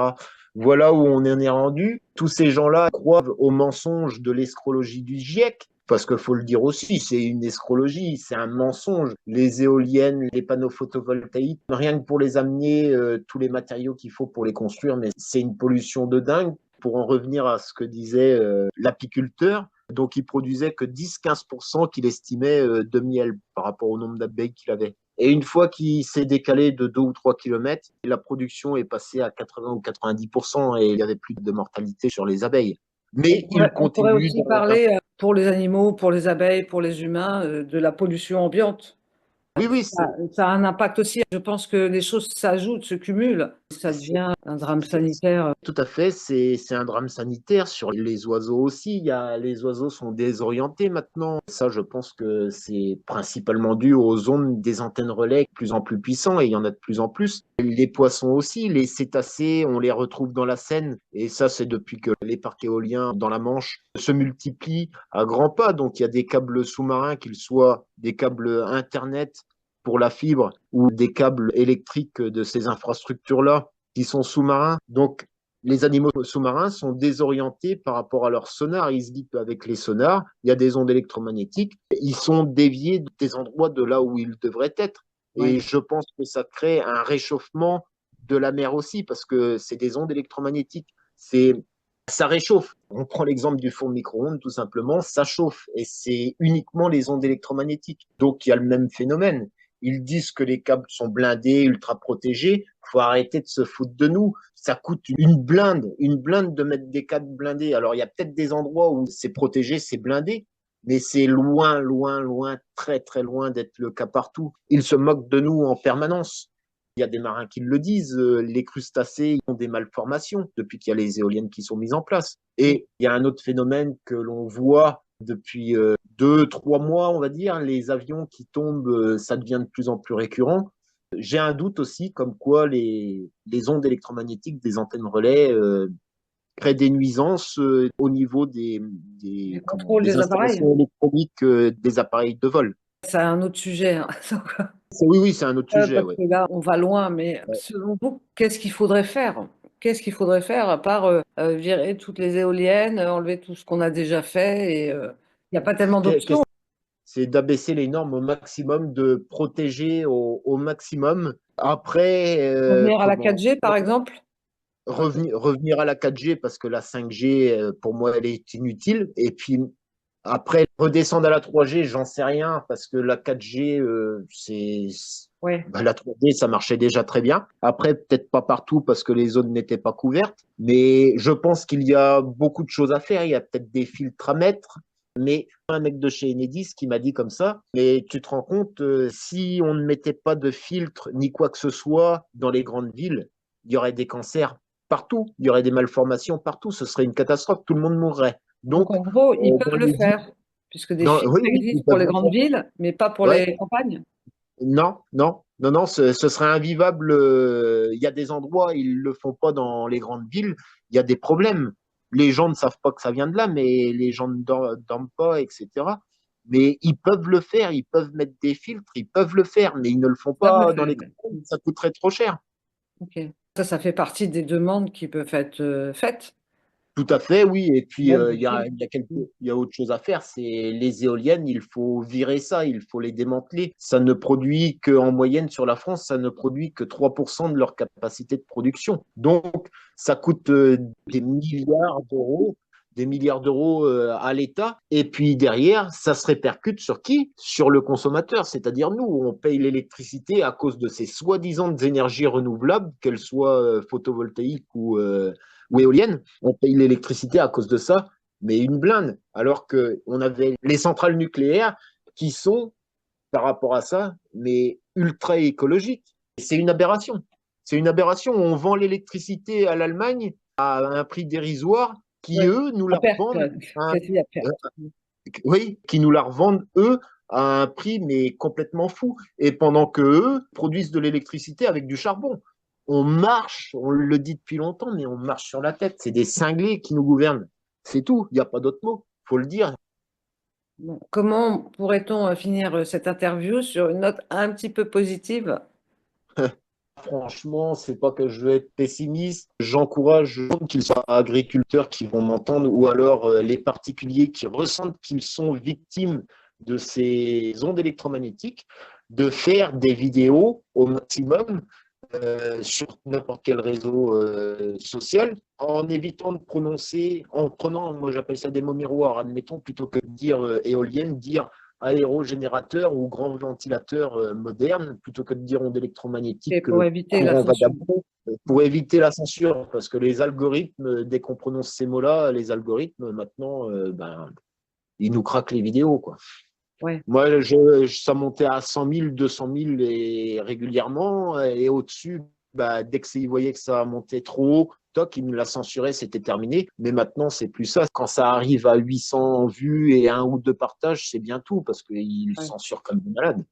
Voilà où on en est rendu. Tous ces gens-là croient au mensonge de l'escrologie du GIEC. Parce qu'il faut le dire aussi, c'est une escrologie, c'est un mensonge. Les éoliennes, les panneaux photovoltaïques, rien que pour les amener, tous les matériaux qu'il faut pour les construire, mais c'est une pollution de dingue. Pour en revenir à ce que disait l'apiculteur, Donc, il produisait que 10-15% qu'il estimait de miel par rapport au nombre d'abeilles qu'il avait. Et une fois qu'il s'est décalé de 2 ou 3 kilomètres, la production est passée à 80 ou 90% et il n'y avait plus de mortalité sur les abeilles. Mais il On pourrait continue aussi dans la... parler pour les animaux, pour les abeilles, pour les humains, de la pollution ambiante. Oui, oui, Ça a un impact aussi. Je pense que les choses s'ajoutent, se cumulent. Ça devient un drame sanitaire. tout à fait, c'est un drame sanitaire sur les oiseaux aussi. Les oiseaux sont désorientés maintenant. Ça, je pense que c'est principalement dû aux ondes des antennes relais de plus en plus puissants et il y en a de plus en plus. Les poissons aussi, les cétacés, on les retrouve dans la Seine et ça, c'est depuis que les parcs éoliens dans la Manche se multiplient à grands pas. Donc, il y a des câbles sous-marins, qu'ils soient des câbles Internet pour la fibre ou des câbles électriques de ces infrastructures-là qui sont sous-marins. Donc, les animaux sous-marins sont désorientés par rapport à leur sonar. Ils se disent qu'avec les sonars, il y a des ondes électromagnétiques. Ils sont déviés des endroits de là où ils devraient être. Oui. Et je pense que ça crée un réchauffement de la mer aussi, parce que c'est des ondes électromagnétiques. Ça réchauffe. On prend l'exemple du four micro-ondes, tout simplement, ça chauffe. Et c'est uniquement les ondes électromagnétiques. Donc, il y a le même phénomène. Ils disent que les câbles sont blindés, ultra protégés. Faut arrêter de se foutre de nous. Ça coûte une blinde de mettre des câbles blindés. Alors, il y a peut-être des endroits où c'est protégé, c'est blindé, mais c'est loin, loin, loin, très, très loin d'être le cas partout. Ils se moquent de nous en permanence. Il y a des marins qui le disent, les crustacés ont des malformations depuis qu'il y a les éoliennes qui sont mises en place. Et il y a un autre phénomène que l'on voit depuis 2-3 mois, on va dire, les avions qui tombent, ça devient de plus en plus récurrent. J'ai un doute aussi comme quoi les ondes électromagnétiques des antennes relais créent des nuisances au niveau Le contrôle des des appareils, installations électroniques des appareils de vol. c'est un autre sujet, hein. Oui, oui, c'est un autre sujet, Parce ouais. que là, on va loin, mais selon vous, qu'est-ce qu'il faudrait faire? Qu'est-ce qu'il faudrait faire à part virer toutes les éoliennes, enlever tout ce qu'on a déjà fait et il n'y a pas tellement d'options. C'est d'abaisser les normes au maximum, de protéger au maximum. Après, Revenir à la 4G, par exemple? revenir à la 4G parce que la 5G, pour moi, elle est inutile. Et puis après, redescendre à la 3G, j'en sais rien parce que la 4G, Ouais. la 3G, ça marchait déjà très bien. Après, peut-être pas partout parce que les zones n'étaient pas couvertes. Mais je pense qu'il y a beaucoup de choses à faire. Il y a peut-être des filtres à mettre. Mais un mec de chez Enedis qui m'a dit comme ça, mais tu te rends compte, si on ne mettait pas de filtre ni quoi que ce soit dans les grandes villes, il y aurait des cancers partout, il y aurait des malformations partout, ce serait une catastrophe, tout le monde mourrait. Donc, Donc, en gros, ils peuvent dans le les villes, faire, puisque des filtres oui, oui, ils existent pour peuvent les le grandes faire. villes, mais pas pour Ouais. les campagnes. Non, non, non, non, ce serait invivable. Il y a des endroits, ils le font pas dans les grandes villes. Il y a des problèmes. Les gens ne savent pas que ça vient de là, mais les gens ne dorment pas, etc. Mais ils peuvent le faire, ils peuvent mettre des filtres, ils peuvent le faire, mais ils ne le font Ils peuvent le pas dans faire. les grandes villes, ça coûterait trop cher. Ok. Ça fait partie des demandes qui peuvent être faites. Tout à fait, oui. Et puis, Même il y a autre chose à faire, c'est les éoliennes, il faut virer ça, il faut les démanteler. Ça ne produit qu'en moyenne sur la France, ça ne produit que 3% de leur capacité de production. Donc, ça coûte des milliards d'euros à l'État. Et puis derrière, ça se répercute sur qui? Sur le consommateur, c'est-à-dire nous. On paye l'électricité à cause de ces soi-disant énergies renouvelables, qu'elles soient photovoltaïques ou éoliennes. On paye l'électricité à cause de ça, mais une blinde. Alors qu'on avait les centrales nucléaires qui sont, par rapport à ça, mais ultra écologiques. C'est une aberration. C'est une aberration. On vend l'électricité à l'Allemagne à un prix dérisoire qui, ouais. eux, nous À la perte, revendent quasi à perte. oui, qui nous la revendent, eux, à un prix mais complètement fou. Et pendant que eux produisent de l'électricité avec du charbon. On marche, on le dit depuis longtemps, mais on marche sur la tête. C'est des cinglés qui nous gouvernent. C'est tout, il n'y a pas d'autre mot, faut le dire. Bon. Comment pourrait-on finir cette interview sur une note un petit peu positive? Franchement, c'est pas que je veux être pessimiste. J'encourage qu'ils soient agriculteurs qui vont m'entendre ou alors les particuliers qui ressentent qu'ils sont victimes de ces ondes électromagnétiques, de faire des vidéos au maximum sur n'importe quel réseau social, en évitant de prononcer, en prenant, moi j'appelle ça des mots miroirs, admettons, plutôt que de dire éolienne, dire aérogénérateur ou grand ventilateur moderne, plutôt que de dire ondes Et électromagnétiques, pour éviter la courant censure. vagabond, pour éviter la censure, parce que les algorithmes, dès qu'on prononce ces mots-là, les algorithmes, maintenant, ils nous craquent les vidéos, quoi. Ouais. Moi, ça montait à 100 000, 200 000 régulièrement. Et au-dessus, dès qu'ils voyaient que ça montait trop haut, toc, ils me la censuraient, c'était terminé. Mais maintenant, c'est plus ça. Quand ça arrive à 800 vues et 1 ou 2 partages, c'est bien tout, parce qu'ils Ouais. censurent comme des malades.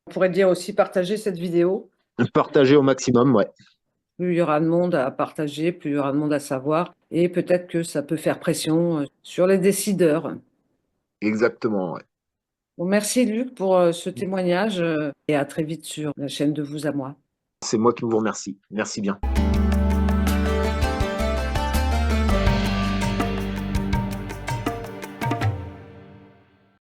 On pourrait dire aussi partager cette vidéo. Partager au maximum, ouais. Plus il y aura de monde à partager, plus il y aura de monde à savoir. Et peut-être que ça peut faire pression sur les décideurs. Exactement, ouais. Bon, merci Luc pour ce témoignage et à très vite sur la chaîne de Vous à moi. C'est moi qui vous remercie. Merci bien.